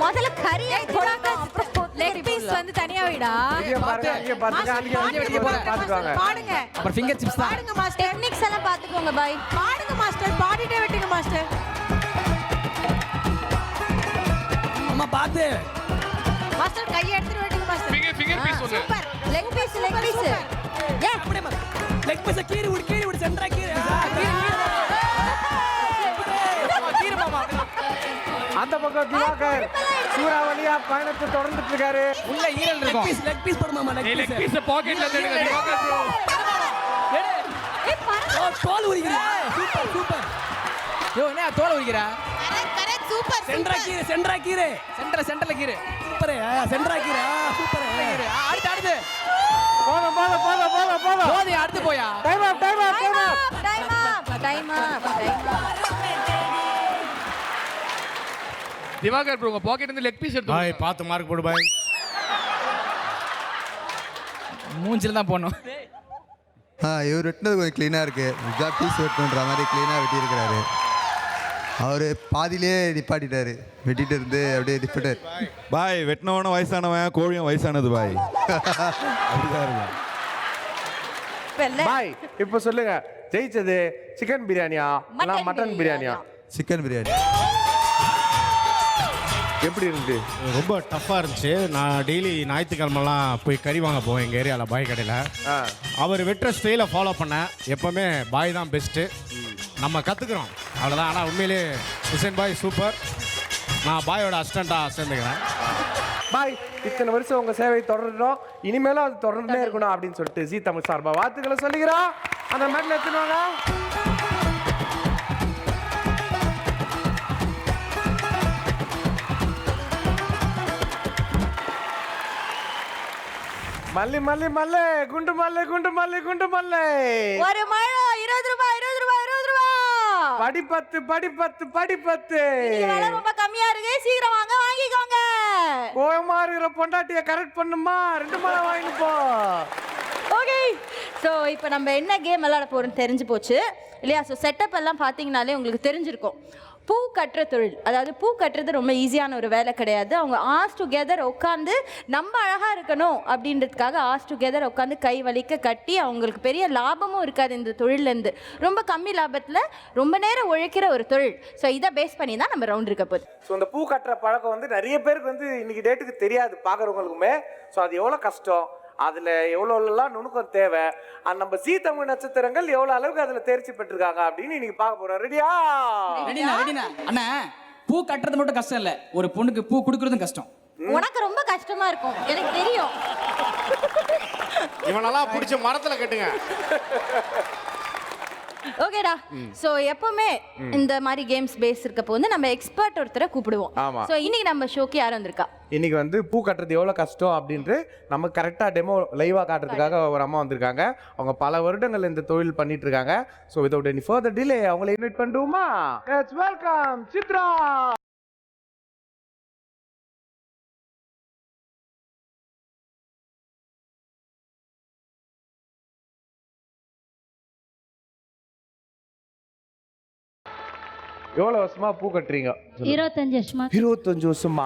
முதல்ல கறியை போடாத, அப்புறம் லெக் பீஸ் வந்து தனியா வைடா. இங்க பாருங்க, இங்க பாருங்க, அங்க பாத்துவாங்க. பாடுங்க. அப்புறம் ஃபிங்கர் சிப்ஸ் தான். பாடுங்க மாஸ்டர். டெக்னிக்ஸ் எல்லாம் பாத்துக்கோங்க பாய். பாடுங்க மாஸ்டர். மாஸ்டர் பாடிட்டே வெட்டுங்க மாஸ்டர். அம்மா பாத்து மாஸ்டர் கையை எடுத்துட்டு வெட்டுங்க மாஸ்டர். ஃபிங்கர் பீஸ் சொல்லு. Super. Leg piece leg piece. ஏ அப்படியே லெக் பீஸ் கீறி விடு சென்டரா கீறி. கீறு மாமா. அந்த பக்கம் திவாகர் சூறாவளியா பயணத்தை தொடர்ந்துட்டு இருக்காரு. உள்ள ஈரல் இருக்கும். லெக் பீஸ் போடு மாமா லெக் பீஸ். பாக்கெட்ல எடுங்க திவாகர் ப்ரோ. ஓ தோல் உரிக்கிறா. Super super. யோ என்ன தோலை உரிக்கிறா? Correct super. சென்டரா கீறி. சென்டர்ல கீறு. சூப்பர். சென்டரா கீறி. சூப்பர். அடுத்து போதும். போது அடுத்து போயா. Time up. Time Diwakar bro உங்க பாக்கெட்ல இருந்து லெக் பீஸ் எடுத்து பாய் பார்த்து மார்க் போடு பாய். மூஞ்சில தான் போடணும். இவர் வெட்டினது கொஞ்சம் க்ளீனாக இருக்குது. இதாக பீஸ் வெட்டணுன்ற மாதிரி க்ளீனாக வெட்டியிருக்கிறாரு. அவர் பாதியிலே நிப்பாட்டிட்டாரு. வெட்டிட்டு இருந்து அப்படியே நிப்பாட்டார். பாய் வெட்டினவனும் வயசானவன் கோழியும் வயசானது பாய். அப்படிதான் இருக்கும். பாய் இப்போ சொல்லுங்க ஜெயிச்சது சிக்கன் பிரியாணியா இல்ல மட்டன் பிரியாணியா? சிக்கன் பிரியாணி. எப்படி இருந்து? ரொம்ப டஃப்பாக இருந்துச்சு. நான் டெய்லி ஞாயிற்றுக்கிழமெல்லாம் போய் கறி வாங்க போவேன் எங்கள் ஏரியாவில் பாய் கடையில். அவர் வெட்டுற ஸ்டைலை ஃபாலோ பண்ணேன். எப்போவுமே பாய் தான் பெஸ்ட்டு. நம்ம கற்றுக்குறோம் அவ்வளோதான். ஆனால் உண்மையிலே ஹுசேன் பாய் சூப்பர். நான் பாயோட அசிஸ்டண்ட்டாக சேர்ந்துக்கிறேன். பாய் இத்தனை வருஷம் உங்க சேவை தொடரணும், இனிமேலும் அது தொடர்ந்துட்டே இருக்கணும் அப்படின்னு சொல்லிட்டு ஜீ தமிழ் சார்பா வாழ்த்துக்களை சொல்லிக்கிறோம். அந்த மேட்ல எடுத்துனாங்க. மல்லி மல்லி மல்லே குண்டு மல்லே குண்டு மல்லி குண்டு மல்லே. ஒரு மழை 20 ரூபாய் 20 ரூபாய் 20 ரூபாய். படி 10 விலை ரொம்ப கம்மியா இருக்கு. சீக்கிரம் வாங்க வாங்கிக்கோங்க. கோயமா இருக்கிற பொண்டாட்டிய கரெக்ட் பண்ணுமா 2 மழை வாங்கிட்டு போ. ஓகே ஸோ இப்போ நம்ம என்ன கேம் விளையாட போகிறோம்னு தெரிஞ்சு போச்சு இல்லையா? ஸோ செட்டப் எல்லாம் பார்த்தீங்கனாலே உங்களுக்கு தெரிஞ்சிருக்கும். பூ கட்டுற தொழில், அதாவது பூ கட்டுறது ரொம்ப ஈஸியான ஒரு வேலை கிடையாது. அவங்க ஆஸ் டுகெதர் உட்காந்து நம்ம அழகாக இருக்கணும் அப்படின்றதுக்காக ஆஸ் டுகெதர் உட்காந்து கை வலிக்க கட்டி அவங்களுக்கு பெரிய லாபமும் இருக்காது இந்த தொழிலேருந்து. ரொம்ப கம்மி லாபத்தில் ரொம்ப நேரம் உழைக்கிற ஒரு தொழில். ஸோ இதை பேஸ் பண்ணி தான் நம்ம ரவுண்ட் இருக்க போகுது. ஸோ இந்த பூ கட்டுற பழக்கம் வந்து நிறைய பேருக்கு வந்து இன்னைக்கு டேட்டுக்கு தெரியாது பார்க்குறவங்களுக்குமே. ஸோ அது எவ்வளோ கஷ்டம், அதில் எவ்வளோலாம் நுணுக்கம் தேவை, நம்ம ஜீ தமிழ் நட்சத்திரங்கள் எவ்வளோ அளவுக்கு அதில் தேர்ச்சி பெற்றிருக்காங்க அப்படின்னு இன்னைக்கு பார்க்க போகிறோம். ரெடியா? ரெடினா அண்ணா. பூ கட்டுறது மட்டும் கஷ்டம் இல்லை, ஒரு பொண்ணுக்கு பூ கொடுக்கறதும் கஷ்டம். உனக்கு ரொம்ப கஷ்டமா இருக்கும் எனக்கு தெரியும். இவனெல்லாம் பிடிச்ச மரத்தில் கட்டுங்க. ஓகேடா. ஸோ எப்பவுமே இந்த மாதிரி கேம்ஸ் பேஸ் இருக்கப்போ வந்து நம்ம எக்ஸ்பர்ட் ஒருத்தரை கூப்பிடுவோம். ஆமா. ஸோ இன்னைக்கு நம்ம ஷோக்கு யாரும் வந்திருக்கா? இன்னைக்கு வந்து பூ கட்டுறது எவ்வளோ கஷ்டம் அப்படின்ட்டு நம்ம கரெக்டாக டெமோ லைவாக காட்டுறதுக்காக ஒரு அம்மா வந்திருக்காங்க. அவங்க பல வருடங்கள் இந்த தொழில் பண்ணிட்டு இருக்காங்க. So without any further delay அவங்களை இன்வைட் பண்ணுவோமா? Let's welcome Chitra. எவ்வளோ வருஷமா பூ கட்டுறீங்க? 25 வருஷமா. 25 வருஷமா.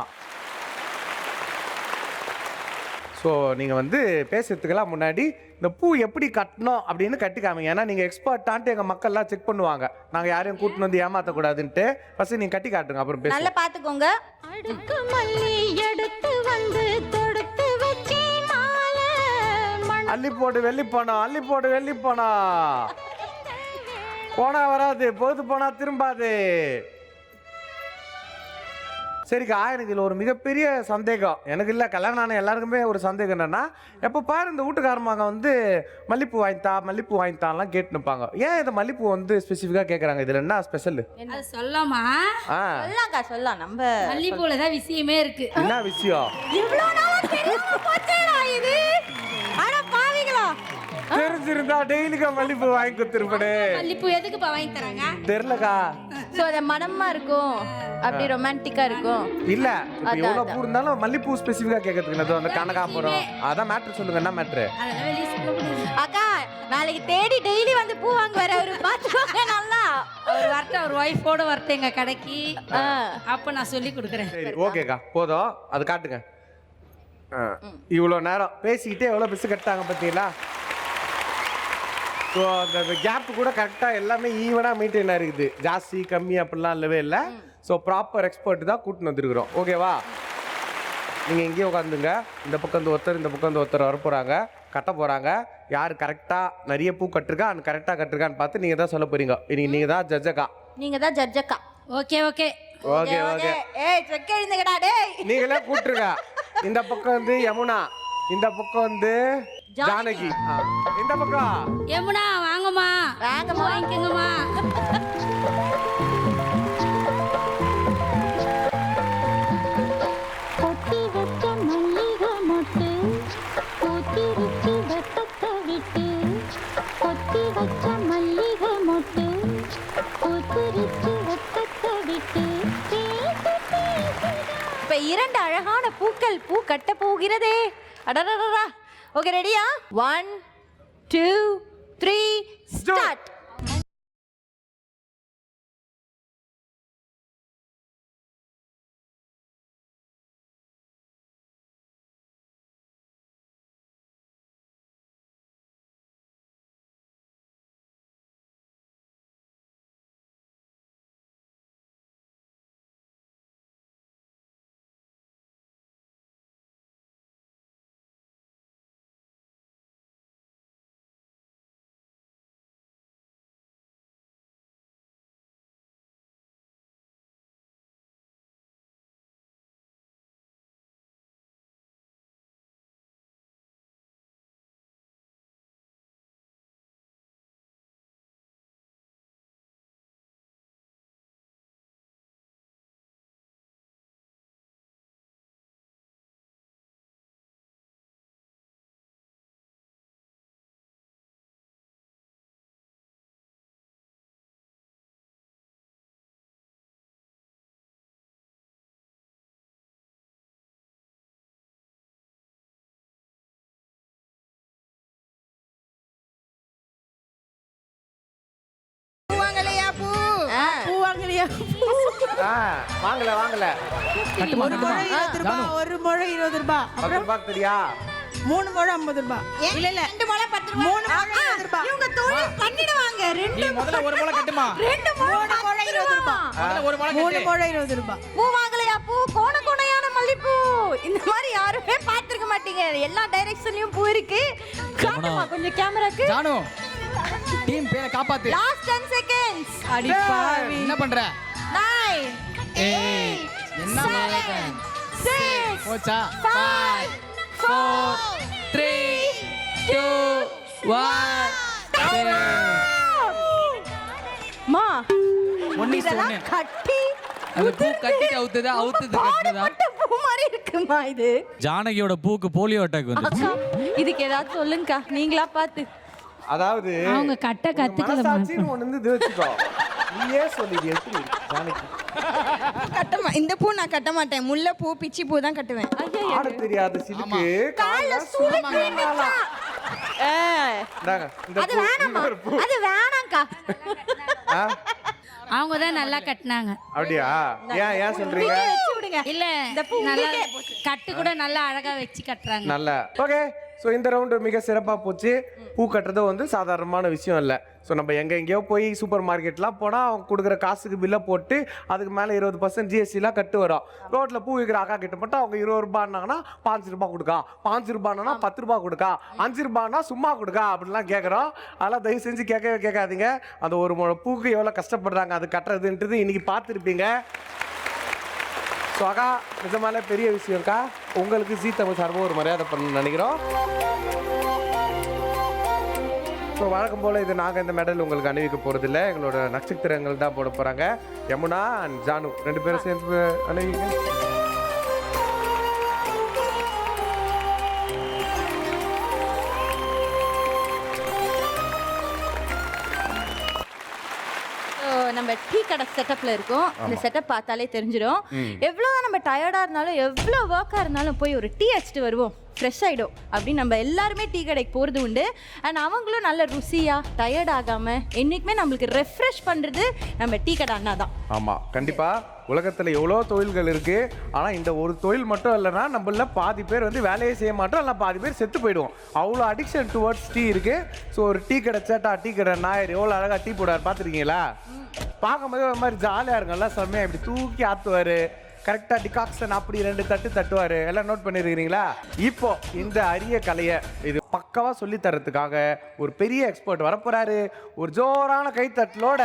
ஸோ நீங்கள் வந்து பேசுறதுக்கெல்லாம் முன்னாடி இந்த பூ எப்படி கட்டணும் அப்படின்னு கட்டி காமிங்க. ஏன்னா நீங்கள் எக்ஸ்பர்ட்டான்ட்டு எங்கள் மக்கள்லாம் செக் பண்ணுவாங்க. நாங்கள் யாரையும் கூட்டின்னு வந்து ஏமாற்றக்கூடாதுன்ட்டு ஃபர்ஸ்ட் நீங்கள் கட்டி காட்டுங்க, அப்புறம் பேச. நல்லா பார்த்துக்கோங்க. அடுக்கு மல்லி எடுத்து வந்து தொடுத்து வச்சே மாலை. அள்ளி போடு வெள்ளி போனோம், அள்ளி போடு வெள்ளி போனோம். போனா வராது, போது போனா திரும்பாது. சரிக்கா, எனக்கு இதில் ஒரு மிகப்பெரிய சந்தேகம். எனக்கு இல்லை, கல்யாணம் ஆன எல்லாருக்குமே ஒரு சந்தேகம் என்னன்னா, எப்போ பாரு இந்த வீட்டுக்காரமாக வந்து மல்லிப்பூ வாங்கித்தான்லாம் கேட்டுனுப்பாங்க. ஏன் இதை மல்லிப்பூ வந்து ஸ்பெசிஃபிக்காக கேட்குறாங்க? இதில் என்ன ஸ்பெஷல்? அது சொல்லாமா? சொல்லலாம்க்கா, சொல்லலாம். நம்ம மல்லிப்பூல தான் விஷயமே இருக்கு. என்ன விஷயம்? இவ்வளோ நாளா தெரியாம போச்சேடா இது. அட பாவிங்களா, தெரிஞ்சிருந்தா டெய்லிக்கா மல்லிப்பூ வாங்கி கொடுத்துருப்பேன். மல்லிப்பூ எதுக்குப்பா வாங்கி தராங்க? தெரியலக்கா. ஸோ அது மனமா இருக்கும், அப்படி ரொமான்டிக்கா இருக்கும். இல்ல இப்போ எவ்வளோ பூ இருந்தாலும் மல்லிப்பூ ஸ்பெசிஃபிக்காக கேட்கறதுக்கு அந்த கனகாம்பரம் அதான் மேட்ரு. சொல்லுங்க என்ன மேட்ரு? அக்கா நாளைக்கு தேடி டெய்லி வந்து பூ வாங்க வர அவரு பார்த்துக்கோங்க நல்லா. அவர் வரட்டும், அவர் ஒய்ஃபோட வரட்டும் எங்க கடைக்கு. அப்ப நான் சொல்லி கொடுக்குறேன். சரி ஓகேக்கா, போதும். அது காட்டுங்க. இவ்வளோ நேரம் பேசிக்கிட்டே எவ்வளோ பிசு கட்டாங்க பார்த்தீங்களா? ஸோ அந்த கேப் கூட கரெக்டாக எல்லாமே ஈவனாக மெயின்டைன் இருக்குது, ஜாஸ்தி கம்மி அப்படிலாம் இல்லவே இல்லை. ஸோ ப்ராப்பர் எக்ஸ்பர்ட் தான் கூட்டின்னு வந்துருக்குறோம். ஓகேவா? நீங்கள் இங்கேயே உட்காந்துங்க. இந்த பக்கம் இந்த ஒருத்தர், இந்த பக்கம் இந்த ஒருத்தர் வர போகிறாங்க, கட்ட போகிறாங்க. யார் கரெக்டாக நிறைய பூ கட்டிருக்கா அந்த கரெக்டாக கட்டிருக்கான்னு பார்த்து நீங்கள் தான் சொல்ல போகிறீங்க. இன்னைக்கு நீங்கள் தான் ஜட்ஜக்கா. நீங்க தான் ஜட்ஜக்கா. Okay okay okay okay. ஏய் செக் எழுந்துங்கடா டேய். நீங்களே கூப்பிட்டுருங்க. இந்த பக்கம் வந்து யமுனா, இந்த பக்கம் வந்து ஜானகி. இந்த பக்கம் யமுனா வாங்கம்மா வாங்கம்மா வாங்கிக்கோங்கம்மா. கொத்தி வச்ச மல்லிகை மொட்டு பூத்திருச்சு வெட்டத்தை விட்டு. கொத்தி வச்ச மல்லிகை மொட்டு பூத்திருச்சு வெட்டத்தை விட்டு. இப்ப 2 அழகான பூக்கள் பூ கட்ட போகிறதே. அடடடடா. ஓகே ரெடியா? 1 2 3 ஸ்டார்ட். வாங்கல வாங்கல. கட்டுமா கட்டுமா. ஜானு ஒரு முழம் 20 ரூபாய். 10 ரூபாய் தெரியா? 3 முழம் 50 ரூபாய். இல்ல இல்ல 2 முழம் 10 ரூபாய். 3 முழம் 20 ரூபாய். இவங்க தொழில் பண்ணிடுவாங்க. நீ முதல்ல ஒரு முளை கட்டுமா. 2 முழம் 20 ரூபாய். முதல்ல ஒரு முளை 3 கட்டு. முழம் 20 ரூபாய். பூ வாங்கலையா? பூ கோண கோணையான மல்லிப்பூ. இந்த மாதிரி யாருமே பார்த்திருக்க மாட்டீங்க. எல்லா டைரக்ஷன்லயும் பூ இருக்கு. காட்டுமா கொஞ்சம் கேமராக்கு. ஜானு டீம் பேரை காப்பாத்து. Last 10 seconds. அடி பாவி. என்ன பண்ற? 9 ஏய் என்ன 6 போச்சா? 5 4 3 2 1 மா ஒன்னு இதெல்லாம் கட்டி அந்த பூ கட்டிட்டு அவுத்துது கட்டுதா? பூ மாதிரி இருக்குமா இது? ஜானகியோட பூக்கு போலியோ அட்டாக் வந்துச்சு. இதுக்கு ஏதாவது சொல்லுங்கக்கா நீங்களா பார்த்து. அதாவது அவங்க கட்ட கத்துக்கல. மனசாட்சின்னு ஒண்ணு இருந்து வச்சுக்கோ. நீயே சொல்லிடு எப்படி ஜானகி. கட்டமா இந்த பூ நான் கட்ட மாட்டேன். முல்லை பூ பிச்சி பூ தான் கட்டுவேன். ஆட தெரியாத சிலுக்கு கால்ல சுளுக்குறீங்கக்கா. இந்தாங்க இந்த அது பூ, வேணாமா? இன்னொரு பூ. அது வேணாம்க்கா. ஆ? அவங்க தான் நல்லா கட்டினாங்க. அப்படியா? ஏன் சொல்றீங்க? வச்சு விடுங்க. இல்ல இந்த பூ நல்லா இங்கே கட்டு கூட நல்லா அழகா வச்சு கட்டுறாங்க. நல்ல ஓகே. ஸோ இந்த ரவுண்டு மிக சிறப்பாக போச்சு. பூ கட்டுறது வந்து சாதாரணமான விஷயம் இல்லை. ஸோ நம்ம எங்கெங்கேயோ போய் சூப்பர் மார்க்கெட்லாம் போனால் அவங்க கொடுக்குற காசுக்கு பில்லை போட்டு அதுக்கு மேலே 20% ஜிஎஸ்டிலாம் கட்டு வரும். ரோட்டில் பூ விற்கிற அக்கா கிட்ட மட்டும் அவங்க 20 ரூபான்னாங்கன்னா 5 ரூபாய் கொடுக்கா, 5 ரூபான்னா 10 ரூபாய் கொடுக்கா, 5 ரூபான்னா சும்மா கொடுக்கா அப்படின்லாம் கேட்குறோம். அதெல்லாம் தயவு செஞ்சு கேட்கவே கேட்காதீங்க. அந்த ஒரு பூக்கு எவ்வளோ கஷ்டப்படுறாங்க அது கட்டுறதுன்றது இன்னைக்கு பார்த்துருப்பீங்க. ஸோ அக்கா நிஜமாலே பெரிய விஷயம்க்கா. உங்களுக்கு ஜீ தமிழ் சார்பாக ஒரு மரியாதை பண்ணணும்னு நினைக்கிறோம். ஸோ வழக்கம் போல் இது நாங்கள் இந்த மெடல் உங்களுக்கு அணிவிக்க போகிறதில்ல. எங்களோட நட்சத்திரங்கள் தான் போட போகிறாங்க. யமுனா அண்ட் ஜானு 2 பேரும் சேர்ந்து அணிவிங்க. நம்ம டீ கடை செட்டப்ல இருக்கோம். இந்த செட்டப் பார்த்தாலே தெரிஞ்சிடும். எவ்வளவுதான் நம்ம டயர்டா இருந்தாலும் எவ்வளவு ஒர்க்கா இருந்தாலும் போய் ஒரு டீ அடிச்சுட்டு வருவோம், ஃப்ரெஷ் ஆயிடும் அப்படின்னு நம்ம எல்லாருமே டீ கடைக்கு போறது உண்டு. அண்ட் அவங்களும் நல்ல ருசியா டயர்ட் ஆகாம என்னைக்குமே நம்மளுக்கு ரெஃப்ரெஷ் பண்றது நம்ம டீ கடை அண்ணா தான். ஆமா கண்டிப்பா. உலகத்தில் எவ்வளோ தொழில்கள் இருக்குது, ஆனால் இந்த ஒரு தொழில் மட்டும் இல்லைன்னா நம்மள பாதி பேர் வந்து வேலையே செய்ய மாட்டோம், இல்லை பாதி பேர் செத்து போயிடுவோம். அவ்வளோ அடிக்ஷன் டுவர்ட்ஸ் டீ இருக்குது. ஸோ ஒரு டீ கடை சேட்டா, டீ கடை நாயர் எவ்வளோ அழகாக டீ போடுவார் பார்த்துருக்கீங்களா? பார்க்கும்போது ஒரு மாதிரி ஜாலியாக இருக்கும்ல, செம்மையாக இப்படி தூக்கி ஆற்றுவார், கரெக்டாக டிகாக்ஷன் அப்படி 2 தட்டு தட்டுவார். எல்லாம் நோட் பண்ணியிருக்கிறீங்களா? இப்போ இந்த அரிய கலையை இது பக்கவாக சொல்லி தரத்துக்காக ஒரு பெரிய எக்ஸ்பர்ட் வரப்போறாரு. ஒரு ஜோரான கைத்தட்டலோட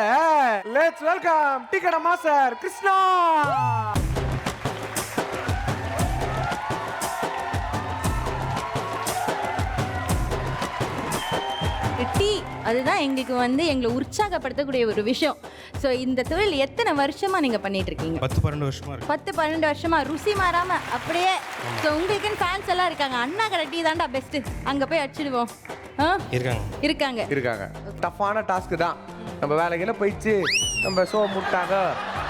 லெட்ஸ் வெல்கம் டீ கடை மாஸ்டர் கிருஷ்ணா. டீ அதுதான் எங்களுக்கு வந்து எங்களை உற்சாகப்படுத்தக்கூடிய ஒரு விஷயம். ஸோ இந்த தொழில் எத்தனை வருஷமா நீங்க பண்ணிட்டு இருக்கீங்க? 10-12 வருஷமா இருக்கு. 10-12 வருஷமா ருசி மாறாம அப்படியே. ஸோ உங்களுக்குன்னு ஃபேன்ஸ் எல்லாம் இருக்காங்க. அண்ணா கடை டீ தான்டா பெஸ்ட், அங்க போய் அடிச்சிடுவோம். இருக்காங்க. டஃப்பான டாஸ்க் தான். நம்ம வேலைகளை போயிடுச்சு, நம்ம ஷோ முட்டாங்க,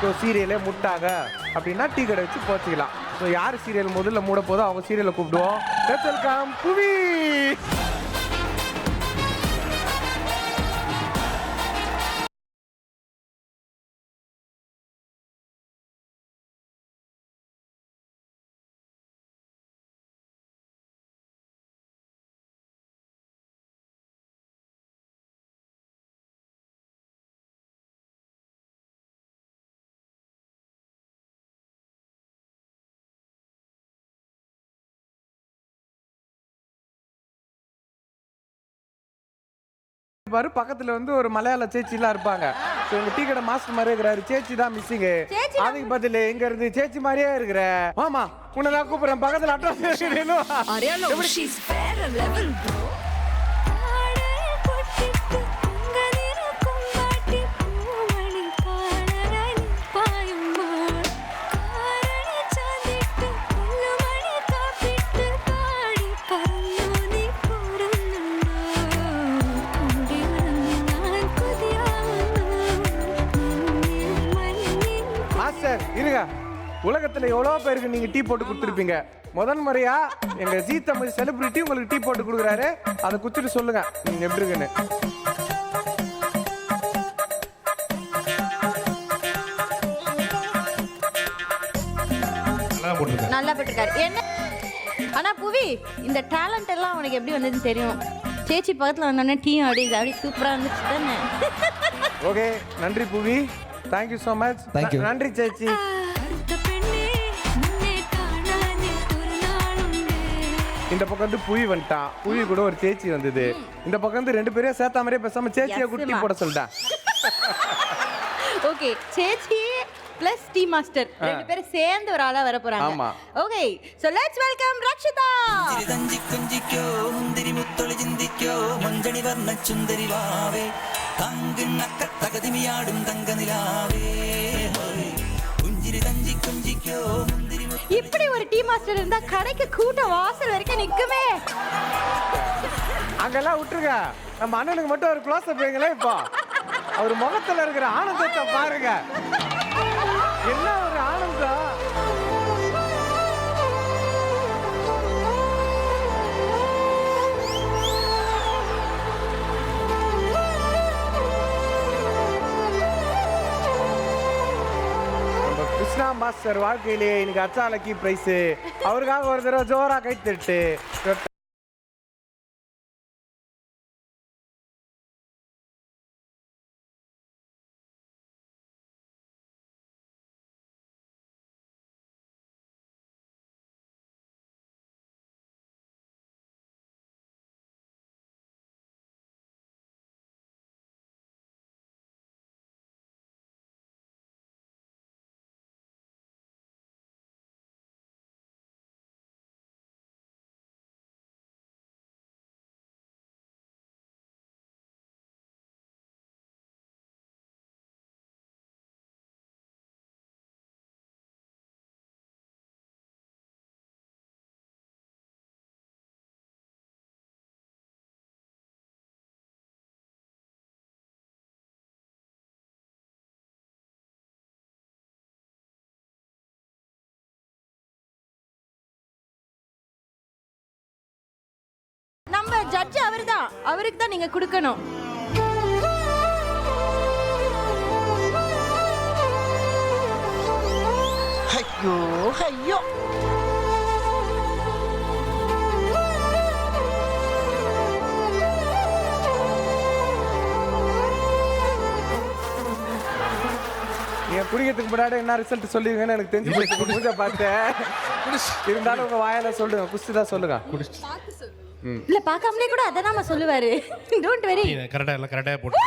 ஸோ சீரியலே முட்டாங்க அப்படின்னா டீ கடை வச்சு போச்சுக்கலாம். ஸோ யார் சீரியல் முதல்ல மூட போதோ அவங்க சீரியலை கூப்பிடுவோம். லெட்ஸ் வெல்கம் புவி. பாரு பக்கத்துல வந்து ஒரு மலையாள சேச்சிலாம் இருப்பாங்க. ஸோ எங்க டீ கடை மாஸ்டர் மாதிரி இருக்கிறாரு, சேச்சி தான் மிஸ்ஸிங்கு. அதுக்கு பதில் எங்க இருந்து சேச்சி மாதிரியே இருக்கிற ஆமா உன்னதான் கூப்பிடுறேன் பக்கத்துல அட்ரஸ். இருங்க, உலகத்துல எவ்வளவு பேருக்கு நீங்க டீ போட்டு கொடுத்துருப்பீங்க. முதல் முறையா எங்க ஜீ தமிழ் செலிபிரிட்டி உங்களுக்கு டீ போட்டு கொடுக்குறாரு. அதை குடிச்சிட்டு சொல்லுங்க நீங்க எப்படி இருக்குன்னு. நல்லா போட்டிருக்காரு. என்ன ஆனா புவி, இந்த டேலண்ட் எல்லாம் உனக்கு எப்படி வந்ததுன்னு தெரியும்? சேச்சி பக்கத்துல வந்தோடனே டீ அப்படி சூப்பரா இருந்துச்சு தானே? ஓகே, நன்றி புவி, தேங்க்யூ ஸோ மச். நன்றி சேச்சி. இந்த பக்கம் வந்து புவி வந்துட்டான், புவி கூட ஒரு சேச்சி வந்தது. இந்த பக்கம் வந்து 2 பேரையும் சேர்த்தா மாதிரியே பேசாம சேச்சியை குட்டி போட சொல்லிட்டேன். ஓகே, சேச்சி பிளஸ் டீ மாஸ்டர் 2 பேரும் சேர்ந்து ஒரு ஆளா வர போறாங்க. ஆமா. Okay, so let's welcome Rakshitha. தஞ்சி குஞ்சிக்கோ முந்திரி முத்தொளி சிந்திக்கோ மஞ்சணி வர்ண சுந்தரி வாவே தங்கு நக்க தகதிமியாடும் தங்க நிலாவே குஞ்சிரி தஞ்சி குஞ்சிக்கோ முந்திரி. இப்படி ஒரு டீ மாஸ்டர் இருந்தா கடைக்கு கூட்ட வாசல் வரைக்கும் நிக்குமே. அங்கெல்லாம் விட்டுருங்க, நம்ம அண்ணனுக்கு மட்டும் ஒரு க்ளோஸ் அப் வைங்களே. இப்போ அவர் முகத்துல இருக்கிற ஆனந்தத்தை பாருங்க, என்ன ஒரு ஆனந்தம். கிருஷ்ணா மாஸ்டர் வாழ்க்கையிலே இன்னைக்கு அச்சாலக்கி பிரைஸ். அவருக்காக ஒரு தடவை ஜோரா கை தட்டு. நம்ம ஜட்ஜ் அவர்தான், அவருக்கு தான் நீங்க கொடுக்கணும். ஐயோ ஐயோ என் குடிக்கிறதுக்கு முன்னாடி என்ன ரிசல்ட் சொல்லுவீங்கன்னு எனக்கு தெரிஞ்சு போச்சு மூஞ்ச பார்த்தேன். இருந்தாலும் உங்க வாயால சொல்லுங்க, குஸ்தி தான் சொல்லுங்க. இல்ல பார்க்காமலே கூட அத நாம சொல்லுவாரு. Don't worry. கரெக்டாக எல்லாம் கரெக்டாக போட்டு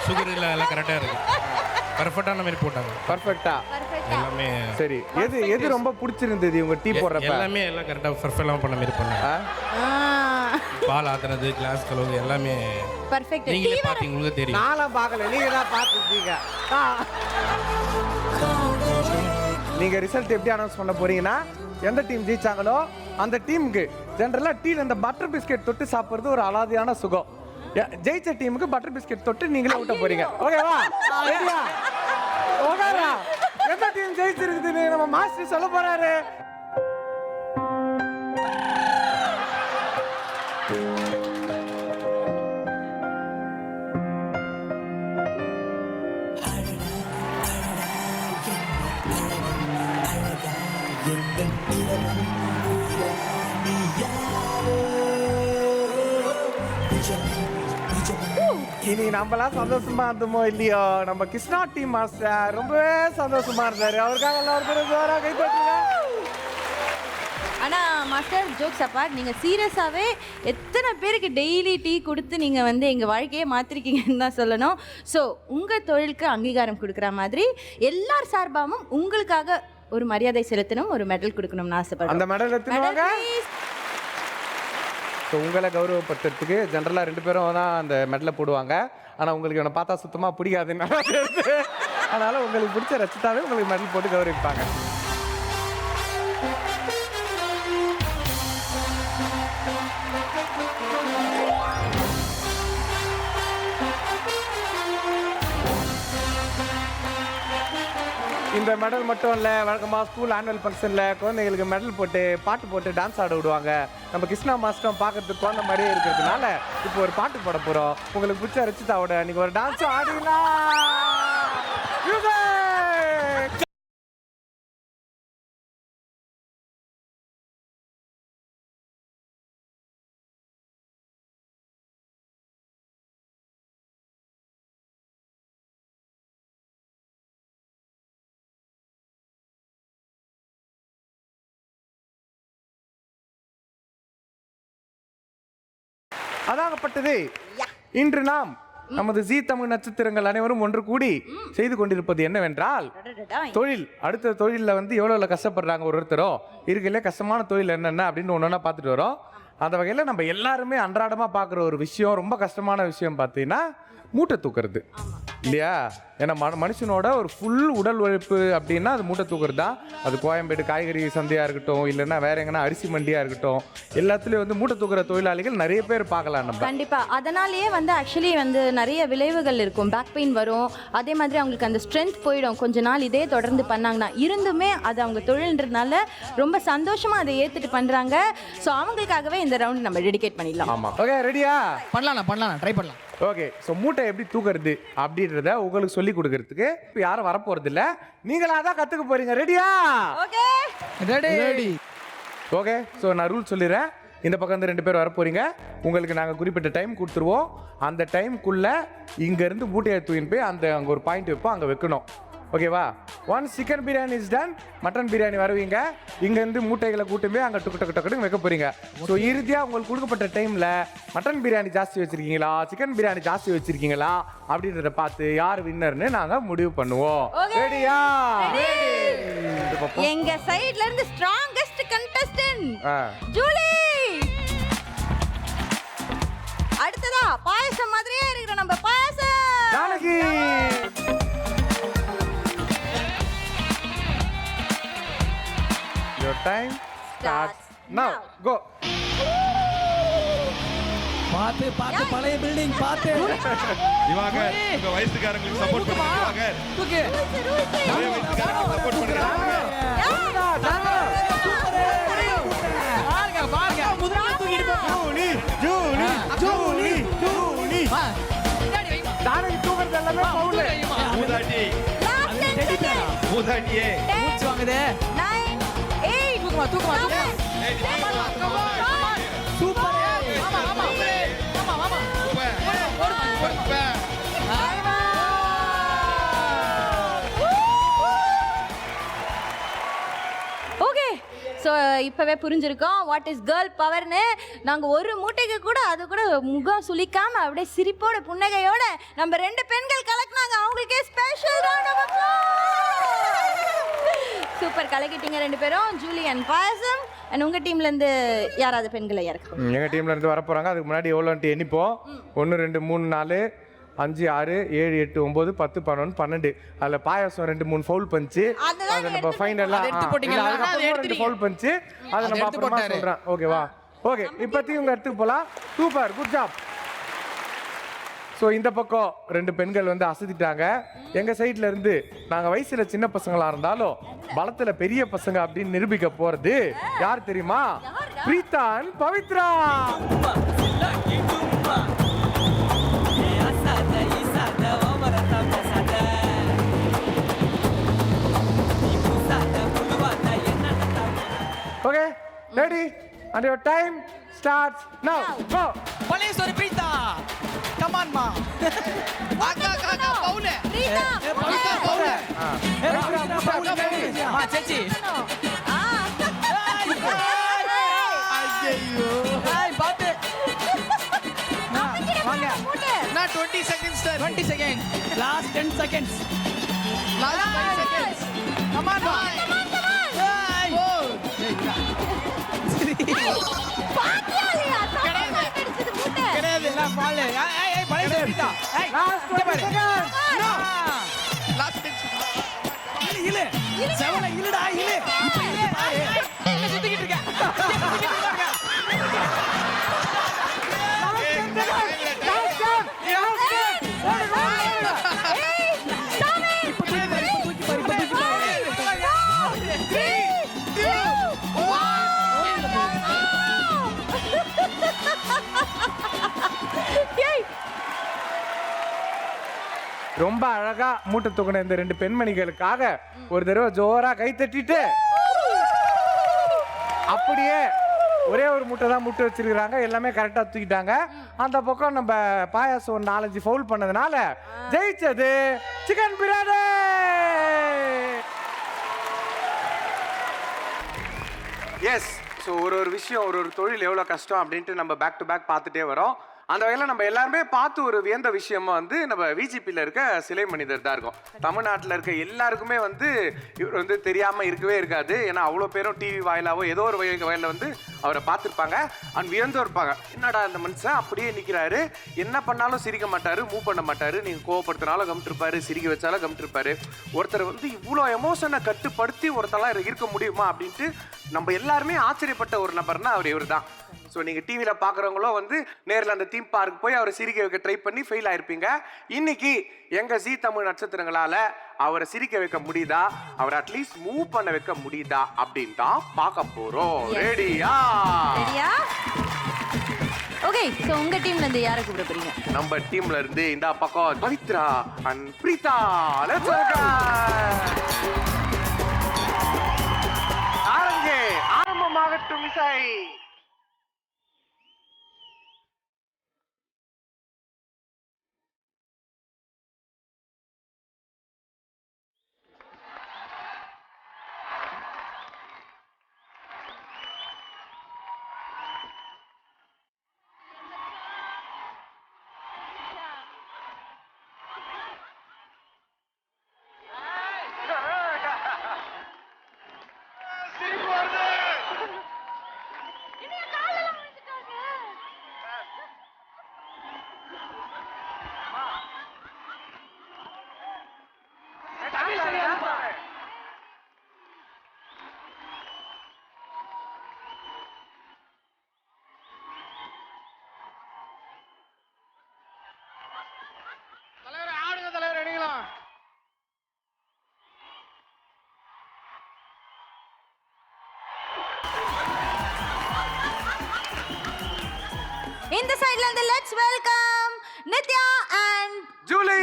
சுகர் இல்லை எல்லாம் கரெக்டாக இருக்கு. பர்ஃபெக்டான மாதிரி போட்டாங்க. பர்ஃபெக்ட்டா எல்லாமே சரி. எது ரொம்ப பிடிச்சிருந்தது உங்க டீ போடுறப்ப? எல்லாமே எல்லாம் கரெக்டாக பர்ஃபெக்டாக பண்ண மாதிரி பண்ணாங்க. பால் ஆத்துறது, கிளாஸ் கழுவுது எல்லாமே பெர்ஃபெக்ட். நீங்களே பார்த்தீங்க, உங்களுக்கு தெரியும். நானும் பார்க்கல, நீங்க தான் பார்த்துருக்கீங்க. நீங்க ரிசல்ட் எப்படி அனௌன்ஸ் பண்ண போறீங்கன்னா, எந்த டீம் ஜெயிச்சாங்களோ அந்த டீமுக்கு ஜென்ரலா டீல இந்த பட்டர் பிஸ்கெட் தொட்டு சாப்பிடுறது ஒரு அலாதியான சுகம். ஜெயிச்ச டீமுக்கு பட்டர் பிஸ்கெட் தொட்டு நீங்களே ஊட்ட போறீங்க. ஓகேவா? ஓகேவா? எந்த டீம் ஜெயிச்சிருக்குதுன்னு நம்ம மாஸ்டர் சொல்ல போறாரு. இனி நம்மளாம் சந்தோஷமா இருந்தோமோ இல்லையோ, நம்ம கிருஷ்ணா டீம் மாஸ்டர் ரொம்பவே சந்தோஷமா இருந்தாரு. அவருக்காக எல்லாரும் ஜோரா கை தட்டுங்க. ஆனா மாஸ்டர் ஜோக்ஸ் அப்பார்ட், நீங்க சீரியஸாவே எத்தனை பேருக்கு டெய்லி டீ கொடுத்து நீங்க வந்து எங்க வாழ்க்கையே மாத்திருக்கீங்கன்னு தான் சொல்லணும். ஸோ உங்க தொழிலுக்கு அங்கீகாரம் கொடுக்குற மாதிரி எல்லார் சார்பாகவும் உங்களுக்காக ஒரு மரியாதை செலுத்தணும், ஒரு மெடல் கொடுக்கணும்னு ஆசைப்படுறேன். அந்த மெடல் எடுத்துவாங்க. ஸோ உங்களை கௌரவப்படுத்துறதுக்கு ஜென்ரலாக 2 பேரும் தான் அந்த மெடலை போடுவாங்க. ஆனால் உங்களுக்கு இவனை பார்த்தா சுத்தமாக பிடிக்காதுன்னு அதனால் உங்களுக்கு பிடிச்ச ரசித்தாவே உங்களுக்கு மெடல் போட்டு கௌரவிப்பாங்க. இந்த மெடல் மட்டும் இல்லை, வழக்கமாக ஸ்கூல் ஆனுவல் ஃபங்க்ஷனில் குழந்தைங்களுக்கு மெடல் போட்டு பாட்டு போட்டு டான்ஸ் ஆட விடுவாங்க. நம்ம கிருஷ்ணா மாஸ்டரும் பார்க்கறதுக்கு குழந்தை மாதிரியே இருக்கிறதுனால இப்போ ஒரு பாட்டு பாட போகிறோம். உங்களுக்கு பிடிச்ச ரச்சிதாவோட நீங்கள் ஒரு டான்ஸும் ஆடிடலாம். அதாகப்பட்டது இன்று நாம் நமது ஜீ தமிழ் நட்சத்திரங்கள் அனைவரும் ஒன்று கூடி செய்து கொண்டிருப்பது என்னவென்றால் தொழில். அடுத்த தொழிலில் வந்து எவ்வளோ கஷ்டப்படுறாங்க ஒருத்தரும், இருக்கல கஷ்டமான தொழில் என்னென்ன அப்படின்னு ஒன்று ஒன்றா பார்த்துட்டு வரோம். அந்த வகையில் நம்ம எல்லாருமே அன்றாடமாக பார்க்குற ஒரு விஷயம், ரொம்ப கஷ்டமான விஷயம் பார்த்தீங்கன்னா மூட்டை தூக்குறது இல்லையா? ஏன்னா மனுஷனோட ஒரு ஃபுல் உடல் உழைப்பு அப்படின்னா அது மூட்டை தூக்குறது தான். அது கோயம்பேடு காய்கறி சந்தையாக இருக்கட்டும், இல்லைன்னா வேற எங்கன்னா அரிசி மண்டியாக இருக்கட்டும், எல்லாத்துலேயும் வந்து மூட்டை தூக்குற தொழிலாளிகள் நிறைய பேர் பார்க்கலாம் நம்ம. கண்டிப்பாக. அதனாலேயே வந்து ஆக்சுவலி வந்து நிறைய விளைவுகள் இருக்கும். பேக் பெயின் வரும், அதே மாதிரி அவங்களுக்கு அந்த ஸ்ட்ரென்த் போயிடும் கொஞ்ச நாள் இதே தொடர்ந்து பண்ணாங்கன்னா. இருந்துமே அது அவங்க தொழில்ன்றதுனால ரொம்ப சந்தோஷமாக அதை ஏற்றுட்டு பண்ணுறாங்க. ஸோ அவங்களுக்காகவே இந்த ரவுண்ட் நம்ம டெடிகேட் பண்ணிடலாம். ஆமாம். ஓகே, ரெடியா? பண்ணலாம், ட்ரை பண்ணலாம். ஓகே, ஸோ மூட்டை எப்படி தூக்குறது அப்படின்றத உங்களுக்கு சொல்லி கொடுக்கறதுக்கு இப்போ யாரும் வரப்போறது இல்லை, நீங்களா தான் கற்றுக்க போறீங்க. ரெடியா? Okay, ready. ஓகே, ஸோ நான் ரூல் சொல்லிடுறேன். இந்த பக்கம் வந்து 2 பேர் வரப்போறீங்க. உங்களுக்கு நாங்கள் குறிப்பிட்ட டைம் கொடுத்துருவோம். அந்த டைமுக்குள்ளே இங்கேருந்து மூட்டையை தூக்கின்னு போய் அங்கே ஒரு பாயிண்ட் வைப்போம், அங்கே வைக்கணும். ஓகேவா? Once chicken biryani is done, mutton biryani வருவீங்க. இங்கேருந்து மூட்டைகளை கூட்டுமே அங்கே டக்கு வைக்க போறீங்க. ஸோ இறுதியாக உங்களுக்கு கொடுக்கப்பட்ட டைமில் மட்டன் பிரியாணி ஜாஸ்தி வச்சிருக்கீங்களா, சிக்கன் பிரியாணி ஜாஸ்தி வச்சிருக்கீங்களா அப்படின்றத பார்த்து யார் வின்னர்னு நாங்கள் முடிவு பண்ணுவோம். ரெடியா? எங்க சைடுல இருந்து ஸ்ட்ராங்கஸ்ட் கண்டஸ்டன்ட் ஜூலி. அடுத்ததா பாயசம் மாதிரியே இருக்கிற நம்ம பாயசம் Janaki. Your time starts now. Go. பாத்து பழைய பில்டிங் பாத்து. இவாங்க உங்க வயசுக்காரங்களுக்கு சப்போர்ட் பண்ணுங்க. இவாங்க தூக்கு. ஒரே வயசுக்காரங்களுக்கு சப்போர்ட் பண்ணுங்க. பாருங்க முதல்ல தூக்கிட்டு போ. ஜூலி. ஜானகி தூக்குறது எல்லாமே பவுல். மூதாட்டி. அடியே மூச்சு வாங்குதே 9 8 தூக்குமா தூக்குமா தூக்குமா சூப்பர் ஆமா ஆமா ஆமா ஆமா ஓகே ஸோ இப்போவே புரிஞ்சிருக்கோம் வாட் இஸ் கேர்ள் பவர்னு. நாங்கள் ஒரு மூட்டைக்கு கூட அது கூட முகம் சுளிக்காம அப்படியே சிரிப்போட புன்னகையோட நம்ம 2 பெண்கள் கலக்குனாங்க. அவங்களுக்கே ஸ்பெஷல் சூப்பர் கலக்கிட்டீங்க 2 பேரும். Julie and payasam. அண்ட் உங்கள் டீம்லேருந்து யாராவது பெண்களை இறக்கும்? எங்கள் டீம்ல இருந்து வர போகிறாங்க. அதுக்கு முன்னாடி எவ்வளோன்ட்டு எண்ணிப்போம். 1 2 3 4 5 6 7 8 9 10 11 12. அதில் பாயாசம் 2 3 ஃபவுல் பண்ணிச்சு. அதை நம்ம ஃபைனலாக அதுக்கப்புறம் 2 ஃபவுல் பண்ணிச்சு. அதை நம்ம அப்புறமா சொல்கிறேன். ஓகேவா? ஓகே, இப்போத்தையும் உங்கள் இடத்துக்கு போகலாம். Super, good job. ஸோ இந்த பக்கம் 2 பெண்கள் வந்து அசதிட்டாங்க. எங்கள் சைட்ல இருந்து நாங்கள் வயசில் சின்ன பசங்களாக இருந்தாலும் பலத்தில் பெரிய பசங்க அப்படின்னு நிரூபிக்க போகிறது யார் தெரியுமா? Preetha and Pavithra. Okay, ready? And your time starts now. Go. Police or Prita? Come on, ma. Kaka, Paul. Prita. Paul. Ma, Chechi. Hi, Bate. வாங்க Na 20 seconds, sir. 20 seconds. Last 10 seconds Last 5 seconds. Come on, ma. கிடையாது இல்ல பால் ஏய் பழைய சொல்லிட்டா ஏய் இங்க பாரு Last 10 seconds. இழு செவல இழுடா இழு இப்ப இழு என்ன சுத்திக்கிட்டு இருக்க ரொம்ப அழகா மூட்டை தூக்கின இந்த 2 பெண்மணிகளுக்காக ஒரு தடவை ஜோரா கை தட்டிட்டு அப்படியே ஒரே ஒரு மூட்டை தான் முட்டை வச்சிருக்காங்க. எல்லாமே கரெக்டா தூக்கிட்டாங்க. அந்த பக்கம் நம்ம பாயாசம் 4-5 ஃபவுல் பண்ணதுனால ஜெயிச்சது சிக்கன் பிரியாணி. எஸ், ஸோ ஒரு விஷயம் ஒரு தொழில் எவ்வளோ கஷ்டம் அப்படின்ட்டு நம்ம பேக் டு பேக் பார்த்துட்டே வரோம். அந்த வகையில் நம்ம எல்லாருமே பார்த்து ஒரு வியந்த விஷயமா வந்து நம்ம விஜிபியில் இருக்க சிலை மனிதர் தான் இருக்கும். தமிழ்நாட்டில் இருக்க எல்லாருக்குமே வந்து இவர் வந்து தெரியாமல் இருக்கவே இருக்காது. ஏன்னா அவ்வளோ பேரும் டிவி வாயிலாவோ ஏதோ ஒரு வகையில் வந்து அவரை பார்த்துருப்பாங்க அண்ட் வியந்தும் இருப்பாங்க. என்னடா இந்த மனுஷன் அப்படியே நிற்கிறாரு, என்ன பண்ணாலும் சிரிக்க மாட்டார், மூவ் பண்ண மாட்டார், நீங்கள் கோவப்படுத்தினாலும் கம்மிட்டுருப்பாரு, சிரிக்க வச்சாலும் கம்மிட்டுருப்பாரு. ஒருத்தர் வந்து இவ்வளோ எமோஷனை கட்டுப்படுத்தி ஒருத்தரெல்லாம் இருக்க முடியுமா அப்படின்ட்டு நம்ம எல்லாருமே ஆச்சரியப்பட்ட ஒரு நபர்னா அவர் இவர் தான். ஸோ நீங்கள் டிவியில் பார்க்குறவங்களும் வந்து நேரில் அந்த தீம் பார்க் போய் அவரை சிரிக்க வைக்க ட்ரை பண்ணி ஃபெயில் ஆயிருப்பீங்க. இன்னைக்கு எங்கள் ஜீ தமிழ் நட்சத்திரங்களால் அவரை சிரிக்க வைக்க முடியுதா, அவரை அட்லீஸ்ட் மூவ் பண்ண வைக்க முடியுதா அப்படின்னு தான் பார்க்க போகிறோம். ரெடியா? ஓகே, ஸோ உங்கள் டீம்லேருந்து யாரை கூப்பிட போறீங்க? நம்ம டீம்ல இருந்து இந்த பக்கம் பவித்ரா அண்ட் பிரீதா. லெட்ஸ் ஆரம்பமாகட்டும் இசை. இந்த சைடுல இருந்து let's welcome Nithya and Julie.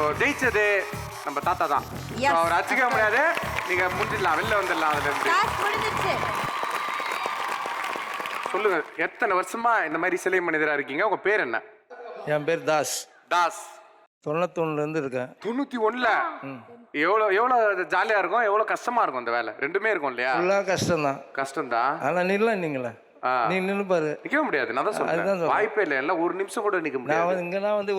இப்போ ஜெயிச்சது நம்ம தாத்தா தான். Yes. அவர் அடிச்சுக்க முடியாது. நீங்க முடிஞ்சிடலாம், வெளில வந்துடலாம் அதுல இருந்து. டாஸ்க் முடிஞ்சிருச்சு. சொல்லுங்க, எத்தனை வருஷமா இந்த மாதிரி சிலை மனிதரா இருக்கீங்க? உங்க பேர் என்ன? என் பேர் தாஸ். தாஸ். 91 இருக்கேன். 91ல எவ்வளவு ஜாலியா இருக்கும், எவ்வளவு கஷ்டமா இருக்கும் அந்த வேலை? ரெண்டுமே இருக்கும் இல்லையா? ஃபுல்லாக கஷ்டம்தான். கஷ்டம்தான். ஆனால் நில்லாம் நீங்களே நீ நின்று பாரு. நிற்க முடியாது. நான் தான் சொல்றேன், வாய்ப்பே இல்லை. எல்லாம் ஒரு நிமிஷம் கூட நிற்க முடியாது. நான் இங்கெல்லாம் வந்து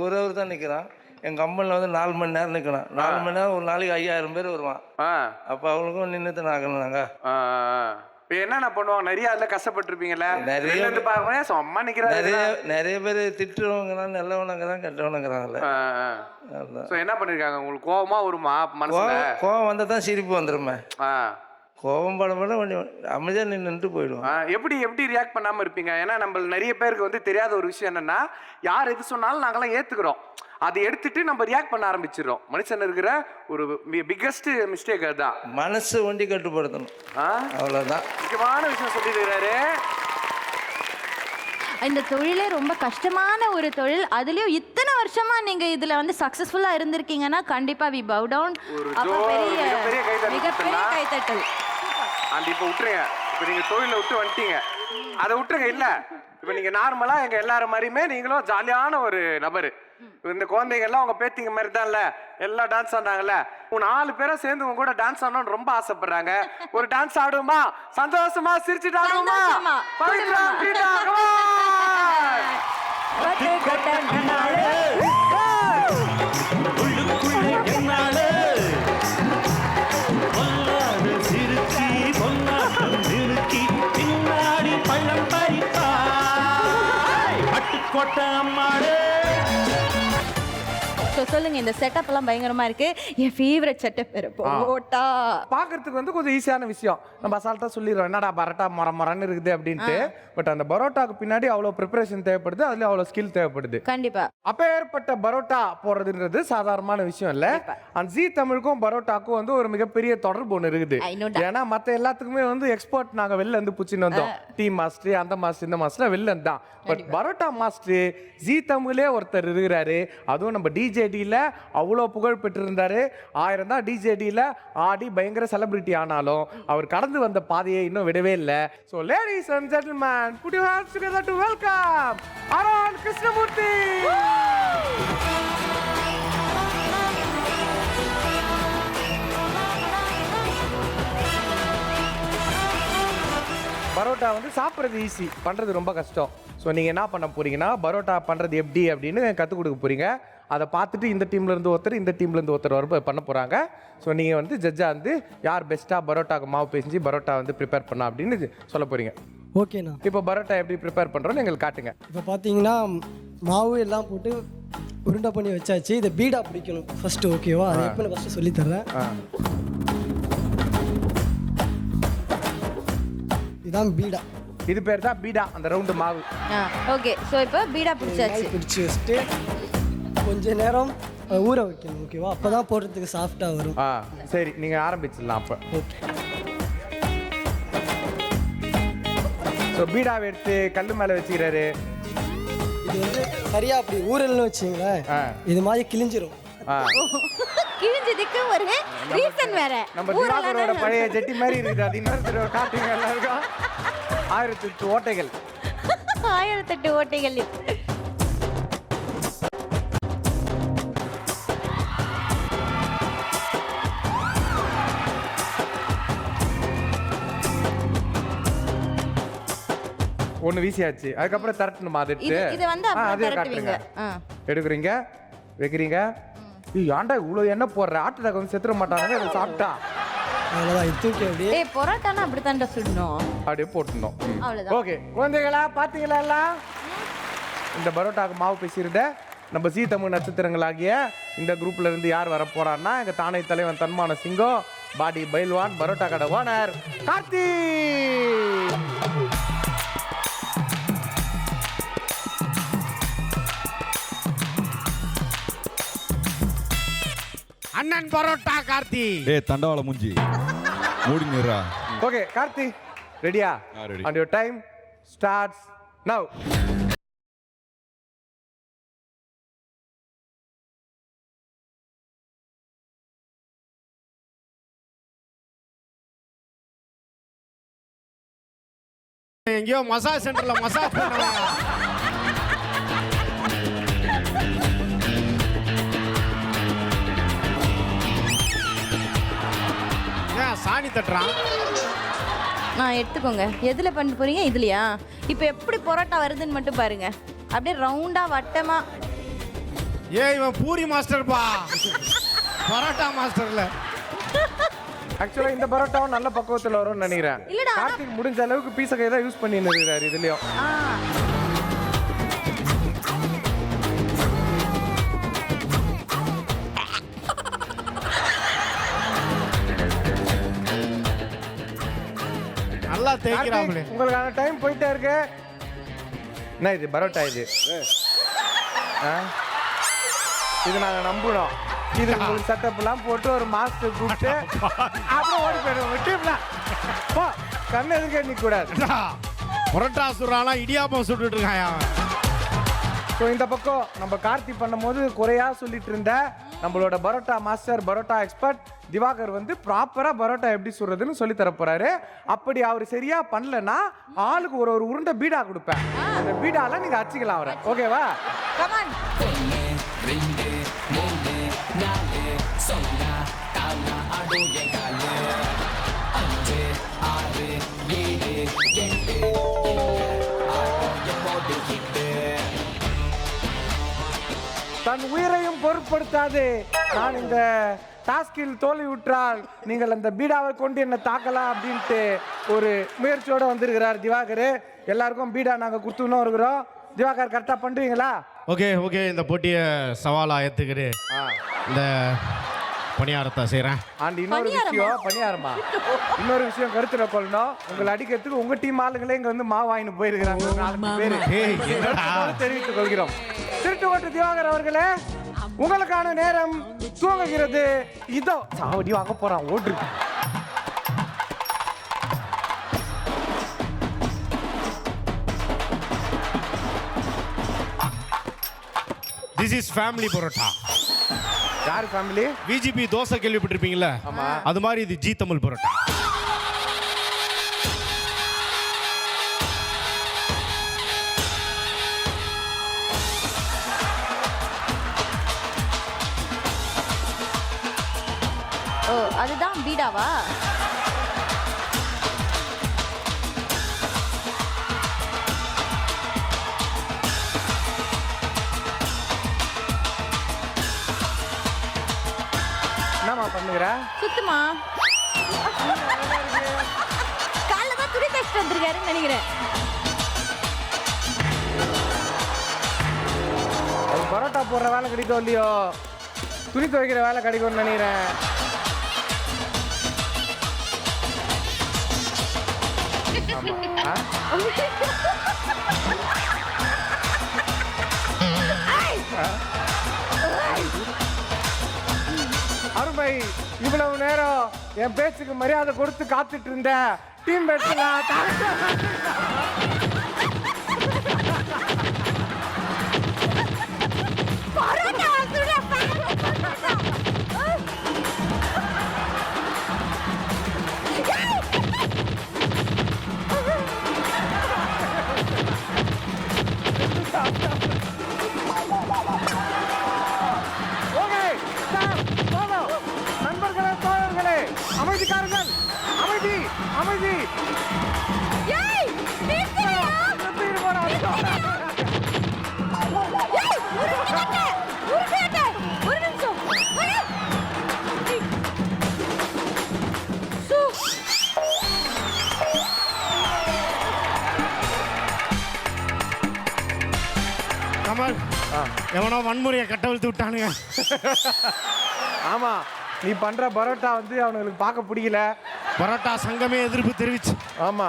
ஒரு அவர் தான் நிற்கிறான். எங்கள் கம்பெனியில் வந்து 4 மணி நேரம் நிற்கலாம். 4 மணி நேரம் ஒரு நாளைக்கு 5000 பேர் வருவான். அப்போ அவங்களுக்கும் நின்று தான் ஆகணும் நாங்கள். இப்போ என்னென்ன பண்ணுவாங்க? நிறைய அதில் கஷ்டப்பட்டுருப்பீங்களே. நிறைய பாருங்க, சும்மா நிற்கிறாங்க. நிறைய பேர் திட்டுறவங்கலாம் நல்லவனுங்கிறான், கெட்டவனுங்கிறாங்கல்ல. ஸோ என்ன பண்ணியிருக்காங்க? உங்களுக்கு கோபமா வருமா மனசுல? கோவம் வந்தால் தான் சிரிப்பு வந்துடுமே. கோபம் படப்பட கொஞ்சம் அமைதியாக நின்றுட்டு போயிடுவோம். எப்படி ரியாக்ட் பண்ணாமல் இருப்பீங்க? ஏன்னா நம்ம நிறைய பேருக்கு வந்து தெரியாத ஒரு விஷயம் என்னன்னா, யார் எது சொன்னாலும் நாங்களாம் ஏற்றுக்கிறோம். அதை எடுத்துட்டு நம்ம ரியாக்ட் பண்ண ஆரம்பிச்சிடறோம். மனுஷன் இருக்கிற ஒரு பிக்கஸ்ட் மிஸ்டேக் அதுதான். மனசு ஒண்டி கட்டுப்படுத்தணும், அவ்வளோதான். முக்கியமான விஷயம் சொல்லியிருக்கிறாரு. இந்த தொழிலே ரொம்ப கஷ்டமான ஒரு தொழில். அதுலயும் இத்தனை வருஷமா நீங்க இதுல வந்து சக்சஸ்ஃபுல்லா இருந்திருக்கீங்கன்னா கண்டிப்பா வி பவ் டவுன். அப்ப மிகப்பெரிய கைத்தட்டல். அந்த இப்போ விட்டுருங்க, இப்போ நீங்க தொழிலை விட்டு வந்துட்டீங்க, அதை விட்டுருங்க. இல்ல இப்போ நீங்க நார்மலா எங்க எல்லாரும் மாதிரியுமே நீங்களும் ஜாலியான ஒரு நபர். இந்த குழந்தைங்க எல்லாம் உங்க பேத்திங்க மாதிரி தான் இல்ல, எல்லாம் டான்ஸ் ஆடுறாங்கல்ல. 4 பேரா சேர்ந்து உங்க கூட டான்ஸ் ஆடணும்னு ரொம்ப ஆசைப்படுறாங்க. ஒரு டான்ஸ் ஆடுவோமா? சந்தோஷமா சிரிச்சுட்டு ஆடுவோமா? பவித்ரா பீட்டா சொல்லுங்க, இந்த செட்டப் எல்லாம் பயங்கரமா இருக்கு. என் ஃபேவரட் செட்டப் வேற பரோட்டா. பாக்குறதுக்கு வந்து கொஞ்சம் ஈஸியான விஷயம். நம்ம அசால்ட்டா சொல்லிடுறோம், என்னடா பரோட்டா மரன்னு இருக்குது அப்படின்ட்டு. பட் அந்த பரோட்டாக்கு பின்னாடி அவ்வளவு ப்ரிப்பரேஷன் தேவைப்படுது, அதுல அவ்வளவு ஸ்கில் தேவைப்படுது. கண்டிப்பா. அப்பேற்பட்ட பரோட்டா போடுறதுன்றது சாதாரணமான விஷயம் இல்ல. அந்த ஜீ தமிழுக்கும் பரோட்டாக்கும் வந்து ஒரு மிகப்பெரிய தொடர்பு ஒன்று இருக்குது. ஏன்னா மத்த எல்லாத்துக்குமே வந்து எக்ஸ்போர்ட் நாங்க வெளில இருந்து புச்சின்னு வந்தோம். டீ மாஸ்டர், அந்த மாஸ்டர், இந்த மாஸ்டர் வெளில இருந்தான். பட் பரோட்டா மாஸ்டர் ஜீ தமிழே ஒருத்தர் இருக்கிறாரு. அதுவும் நம்ம டிஜேடியில் அவ்வளோ புகழ் பெற்றிருந்தாரு. 1000 தான் டிஜேடியில் ஆடி பயங்கர செலிபிரிட்டி ஆனாலும் அவர் கடந்து வந்த பாதையை இன்னும் விடவே இல்லை. So ladies and gentlemen, put your hands together to welcome Arun Krishnamurthy. Parotta வந்து சாப்பிட்றது ஈஸி, பண்ணுறது ரொம்ப கஷ்டம். ஸோ நீங்கள் என்ன பண்ண போறீங்கன்னா, பரோட்டா பண்ணுறது எப்படி அப்படின்னு கற்றுக் கொடுக்க போகிறீங்க. அதை பார்த்துட்டு இந்த டீம்லேருந்து ஒருத்தர், இந்த டீம்லேருந்து ஒருத்தர் வர பண்ண போகிறாங்க. ஸோ நீங்கள் வந்து ஜட்ஜாக வந்து யார் பெஸ்ட்டாக பரோட்டாக்கு மாவு பேசி பரோட்டா வந்து ப்ரிப்பேர் பண்ணா அப்படின்னு சொல்ல போகிறீங்க. ஓகேண்ணா. இப்போ பரோட்டா எப்படி ப்ரிப்பேர் பண்ணுறோன்னு எங்களுக்கு காட்டுங்க. இப்போ பார்த்தீங்கன்னா மாவு எல்லாம் போட்டு உருண்டை பண்ணி வச்சாச்சு. இதை பீடா பிடிக்கணும் ஃபஸ்ட்டு, ஓகேவா? அதை எப்போ ஃபஸ்ட்டு சொல்லித்தரேன். இதுதான் பீடா. இது பேர் தான் பீடா, அந்த ரவுண்டு மாவு. ஓகே, ஸோ இப்போ பீடா பிடிச்சாச்சு. பிடிச்சி வச்சுட்டு கொஞ்ச நேரம் ஊற வைக்கணும், ஓகேவா? அப்போ தான் போடுறதுக்கு சாஃப்டாக வரும். சரி, நீங்கள் ஆரம்பிச்சிடலாம் அப்போ. ஓகே. ஸோ பீடாவை எடுத்து கல் மேலே வச்சுக்கிறாரு. இது வந்து சரியா அப்படி ஊறல்னு வச்சுங்களேன், இது மாதிரி கிழிஞ்சிரும். கிழிஞ்சதுக்கு ஒரு ரீசன் வேற. நம்ம திவாகரோட பழைய ஜெட்டி மாதிரி இருக்குது. அது இன்னொரு காட்டுங்க எல்லாருக்கும். 1008 ஓட்டைகள். 1008 ஓட்டைகள். ஒன்று வீசியாச்சு. அதுக்கப்புறம் திரட்டணுமா? அது இது வந்து அதே காட்டுறீங்க. எடுக்கிறீங்க, வைக்கிறீங்க. ஏன்டா இவ்வளோ எண்ணெய் போடுற? ஆட்டுக்கு வந்து செத்துற மாட்டாங்க அதை சாப்பிட்டா. பரோட்டானா அப்படித்தான்டா சுடணும், அப்படியே போட்டுருந்தோம். அவ்வளவுதான். ஓகே குழந்தைகளா, பார்த்தீங்களா எல்லாம்? இந்த பரோட்டாக்கு மாவு பேசியிருந்த நம்ம ஜீ தமிழ் நட்சத்திரங்களாகிய இந்த குரூப்ல இருந்து யார் வர போறான்னா, எங்க தானை தலைவன் தன்மான சிங்கம், பாடி பைல்வான், பரோட்டா கடை ஓனர் கார்த்தி. அண்ணன் பரோட்டா கார்த்தி. தண்டவாள மூஞ்சி மூடி நிறா. ஓகே கார்த்தி, ரெடியா? And your time starts now. எங்கேயோ மசாஜ் சென்டர்ல மசாஜ் பண்ணுவாங்க. ஏன் சாணி தட்டுறான்? நான் எடுத்துக்கோங்க. எதுல பண்ண போறீங்க? இதுலயா? இப்போ எப்படி பரோட்டா வருதுன்னு மட்டும் பாருங்க. அப்படியே ரவுண்டா வட்டமா. இவன் பூரி மாஸ்டர்ப்பா, பரோட்டா மாஸ்டர்ல. ஆக்சுவலா இந்த பரோட்டாவும் நல்ல பக்குவத்துல வரும்னு நினைக்கிறேன். இல்லடா, கார்த்திக் முடிஞ்ச அளவுக்கு பீஸை கை தான் யூஸ் பண்ணின்னு இருக்காரு இதுலயும். நல்லா தேய்க்கிறாங்களே. உங்களுக்கான டைம் போயிட்டே இருக்கு. என்ன இது பரோட்டா? இது இது நாங்க நம்பணும். இது உங்களுக்கு செட்டப்லாம் போட்டு ஒரு மாஸ்டர் கூப்பிட்டு அப்புறம் ஓடி போயிடுவோம். விட்டுலாம் போ, கண்ணு எதுக்கே நிற்க கூடாது. பரோட்டா சுடுறானா இடியாப்பம் சுட்டுட்டு இருக்காயா? ஸோ இந்த பக்கம் நம்ம கார்த்தி பண்ணும்போது குறையா சொல்லிட்டு இருந்த நம்மளோட பரோட்டா மாஸ்டர், பரோட்டா எக்ஸ்பர்ட் திவாகர் வந்து ப்ராப்பரா பரோட்டா எப்படி சுடுறதுன்னு சொல்லி தர போறாரு. அப்படி அவர் சரியா பண்ணலன்னா ஆளுக்கு ஒரு ஒரு உருண்டை பீடா கொடுப்பேன். அந்த பீடால நீங்க அடிச்சுக்கலாம் அவரை. ஓகேவா? கமான். தன் உயிரையும் பொருட்படுத்தாது நான் இந்த டாஸ்கில் தோல்வி விட்டால் நீங்கள் அந்த பீடாவை கொண்டு என்ன தாக்கலாம் அப்படின்ட்டு ஒரு முயற்சியோட வந்திருக்கிறார் திவாகர். எல்லாருக்கும் பீடா நாங்கள் கொடுத்துன்னு இருக்கிறோம். திவாகர் கரெக்டாக பண்ணுவீங்களா? ஓகே ஓகே, இந்த போட்டியை சவாலா ஏற்றுக்கிட்டு இந்த பணியாரத்தை செய்கிறேன். அண்ட் இன்னொரு விஷயம், பணியாரமா இன்னொரு விஷயம் கருத்தில் கொள்ளணும். உங்களை அடிக்கிறதுக்கு உங்கள் டீம் ஆளுங்களே இங்கே வந்து மாவு வாங்கிட்டு போயிருக்கிறாங்க. 4 பேர் தெரிவித்துக் கொள்கிறோம். திருட்டுக்கோட்டு திவாகர் அவர்களே, உங்களுக்கான நேரம் தூங்குகிறது. இதோ சாவடி வாங்க போறான், ஓட்டு. This is family parotta. யார் ஃபேமிலி? பிஜிபி தோசை கேள்விப்பட்டிருப்பீங்களா? அது மாதிரி இது ஜி தமிழ் பரோட்டா. ஓ, அதுதான் பீடாவா? என்னம்மா பண்ணுகிற? சுத்துமா. காலைல தான் துணி தைச்சிட்டு வந்திருக்காருன்னு நினைக்கிறேன். பரோட்டா போடுற வேலை கிடைக்கும் இல்லையோ, துணி துவைக்கிற வேலை கிடைக்கும்னு நினைக்கிறேன். அருமை, இவ்வளவு நேரம் என் பேச்சுக்கு மரியாதை கொடுத்து காத்துட்டு இருந்த டீம் பேட்ஸ்லாம் நண்பர்களே, தோழர்களே, அமைதிக்காரர்கள், அமைதி, அமைதி. கமல், எவனோ வன்முறையை கட்டவிழ்த்து விட்டானுங்க. ஆமா, நீ பண்ற பரோட்டா வந்து அவனுங்களுக்கு பார்க்க பிடிக்கல. பரோட்டா சங்கமே எதிர்ப்பு தெரிவிச்சு. ஆமா,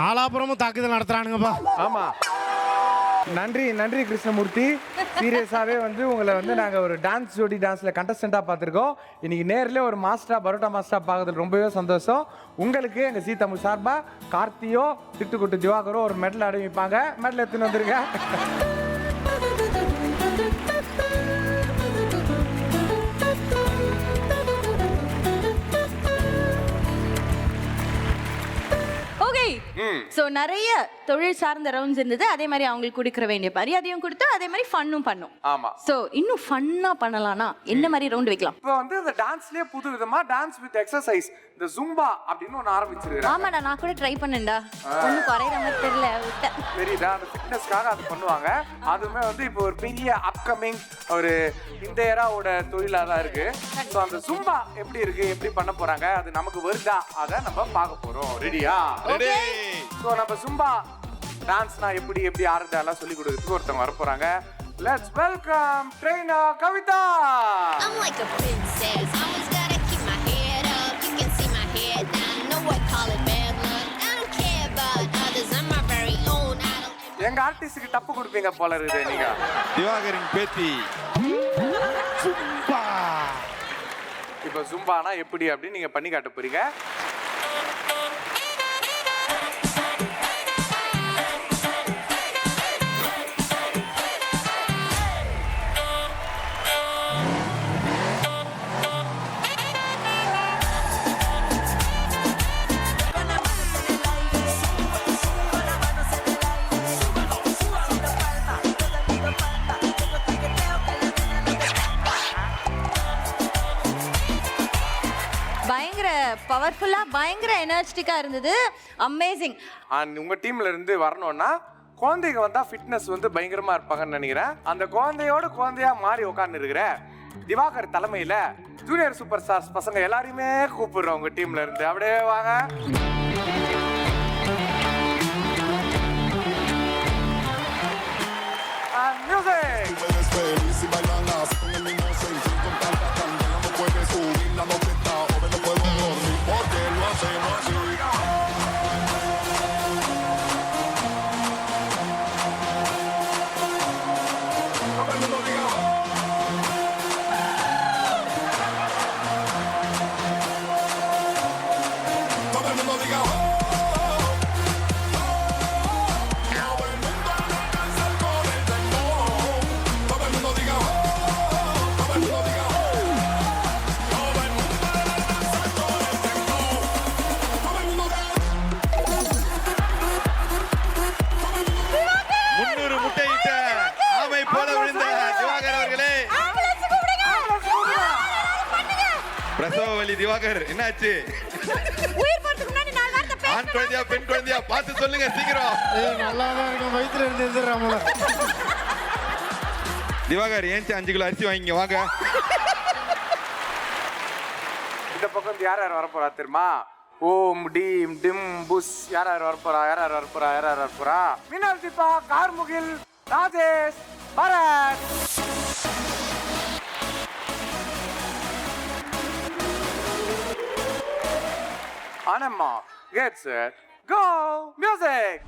நாலாபுரமும் தாக்குதல் நடத்துறானுங்கப்பா. ஆமா, நன்றி நன்றி கிருஷ்ணமூர்த்தி. சீரியஸாகவே வந்து உங்களை வந்து நாங்கள் ஒரு டான்ஸ் ஜோடி டான்ஸில் கண்டஸ்டண்ட்டாக பார்த்துருக்கோம். இன்னைக்கு நேரில் ஒரு மாஸ்டராக, பரோட்டா மாஸ்டராக பார்க்கறதுல ரொம்பவே சந்தோஷம். உங்களுக்கு எங்கள் ஜீ தமிழ் சார்பாக கார்த்தியோ திட்டுக்குட்டு திவாகரோ ஒரு மெடல் அடைவிப்பாங்க. மெடல் எடுத்துன்னு வந்துருங்க. ஓகே, ஸோ நிறைய தொழில் சார்ந்த ரவுண்ட்ஸ் இருந்தது. அதே மாதிரி அவங்களுக்கு கொடுக்குற வேண்டிய மரியாதையும் கொடுத்து அதே மாதிரி ஃபன்னும் பண்ணோம். ஆமா. ஸோ இன்னும் ஃபன்னா பண்ணலாம்னா என்ன மாதிரி ரவுண்ட் வைக்கலாம்? இப்போ வந்து இந்த டான்ஸ்லயே புது விதமா டான்ஸ் வித் எக்ஸசைஸ், இந்த ஜும்பா அப்படின்னு ஒன்று ஆரம்பிச்சிருக்காங்க. ஆமாடா, நான் கூட ட்ரை பண்ணேன்டா, ஒன்றும் குறையிற மாதிரி தெரியல, விட்டேன். சரிடா, அந்த ஃபிட்னஸ்க்காக அது பண்ணுவாங்க. அதுவுமே வந்து இப்போ ஒரு பெரிய அப்கமிங் ஒரு இந்த ஏராவோட தொழிலாக தான் இருக்கு. ஸோ அந்த ஜும்பா எப்படி இருக்கு, எப்படி பண்ண போறாங்க, அது நமக்கு வருதா, அதை நம்ம பார்க்க போறோம். ரெடியா? ரெடி. ஸோ நம்ம ஜும்பா டான்ஸ்னா எப்படி எப்படி ஆடுறதெல்லாம் சொல்லி கொடுக்கறதுக்கு ஒருத்தவங்க வர போறாங்க. Let's welcome trainer Kavitha. I'm like a princess, always gotta keep my head up. You can see my head down, know what call it bad luck. I don't care about others, I'm my very own idol. எங்க ஆர்டிஸ்டுக்கு டப்பு கொடுப்பீங்க போல இருக்குது நீங்க. திவாகரின் பேத்தி Zumba. இப்போ ஜும்பானா எப்படி அப்படின்னு நீங்க பண்ணி காட்ட போறீங்க. பயங்கர பவர்ஃபுல்லா, பயங்கர எனர்ஜெட்டிக்கா இருந்தது. அமேசிங். உங்க டீம்ல இருந்து வரணும்னா குழந்தைங்க வந்தா ஃபிட்னஸ் வந்து பயங்கரமா இருப்பாங்கன்னு நினைக்கிறேன். அந்த குழந்தையா மாறி உட்கார்ந்து இருக்கிற திவாகர் தலைமையில ஜூனியர் சூப்பர் ஸ்டார்ஸ் பசங்க எல்லாரையுமே கூப்பிடுறோம் உங்க டீம்ல இருந்து. அப்படியே வாங்க. பிரசவவலி திவாகர் என்னாச்சு? உயிர் போறதுக்கு முன்னாடி நாலு வார்த்தை பேச. ஆண் குழந்தையா பெண் குழந்தையா பார்த்து சொல்லுங்க சீக்கிரம். நல்லா தான் இருக்கும், வயித்துல இருந்து எந்திரறாமல. திவாகர் ஏன்ச்சு 5 கிலோ அரிசி வாங்கிங்க வாங்க. இந்த பக்கம் யார் யார் வர போறா தெரியுமா? ஓம் டீம் டிம் புஷ் யார் யார் வர போறா? Meenal Deepa, Karmugil, Rajesh, Bharat. Anamma, get set, go, music!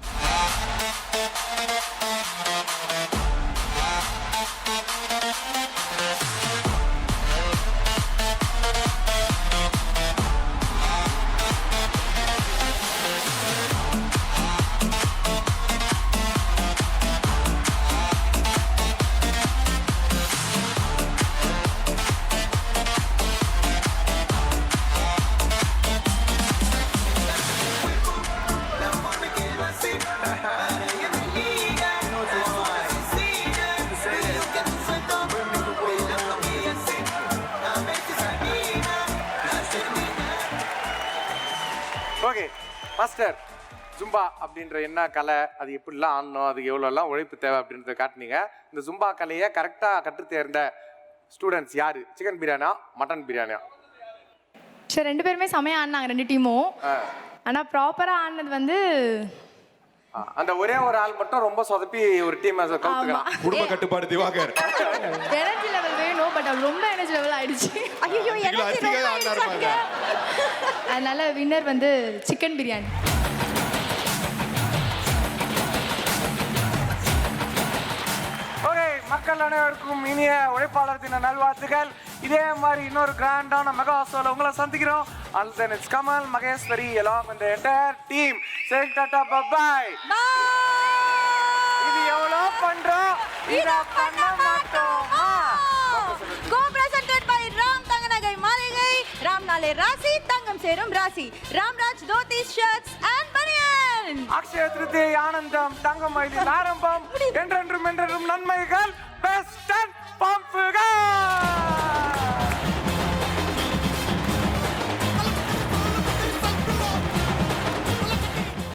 Okay master, zumba அப்படின்ற என்ன கலை, அது எப்படிலாம் ஆடணும், அதுக்கு எவ்வளோலாம் உழைப்பு தேவை அப்படின்றத காட்டினீங்க. இந்த ஜும்பா கலையை கரெக்டாக கற்று தேர்ந்த ஸ்டூடெண்ட்ஸ் யாரு? சிக்கன் பிரியாணியா மட்டன் பிரியாணியா? சரி, 2 பேருமே செமையாக ஆடினாங்க 2 டீமும். ஆனால் ப்ராப்பராக ஆடினது வந்து அந்த ஒரே ஒரு ஆள் மட்டும் ரொம்ப சொதப்பி ஒரு டீம் கவுத்துக்கலாம். குடும்ப கட்டுப்பாடு திவாகர். எனர்ஜி லெவல் வேணும், பட் அது ரொம்ப எனர்ஜி லெவல் ஆயிடுச்சு. ஐயோ, எனர்ஜி ரொம்ப ஆயிடுச்சாங்க. அதனால வின்னர் வந்து சிக்கன் பிரியாணி. ஓகே, மக்கள் அனைவருக்கும் இனிய உழைப்பாளர் தின நல்வாழ்த்துக்கள். இதே மாதிரி இன்னொரு கிராண்டான மெகா ஷோல உங்களை சந்திக்கிறோம். And then it's Kamal, Mageshwari along with the entire team saying tata bye bye. இது எவ்வளோ பண்றோம், இத பண்ண மாட்டோமா? Co-presented by ராம் தங்கநகை மாளிகை, ராம் நாளே ராசி, தங்கம் சேரும் ராசி, Ramraj dhotis shirts and banians. Akshaya Tritiya ஆனந்தம் தங்கமயிலின் ஆரம்பம் என்றென்றும் என்றென்றும் நன்மைகள் பெஸ்ட்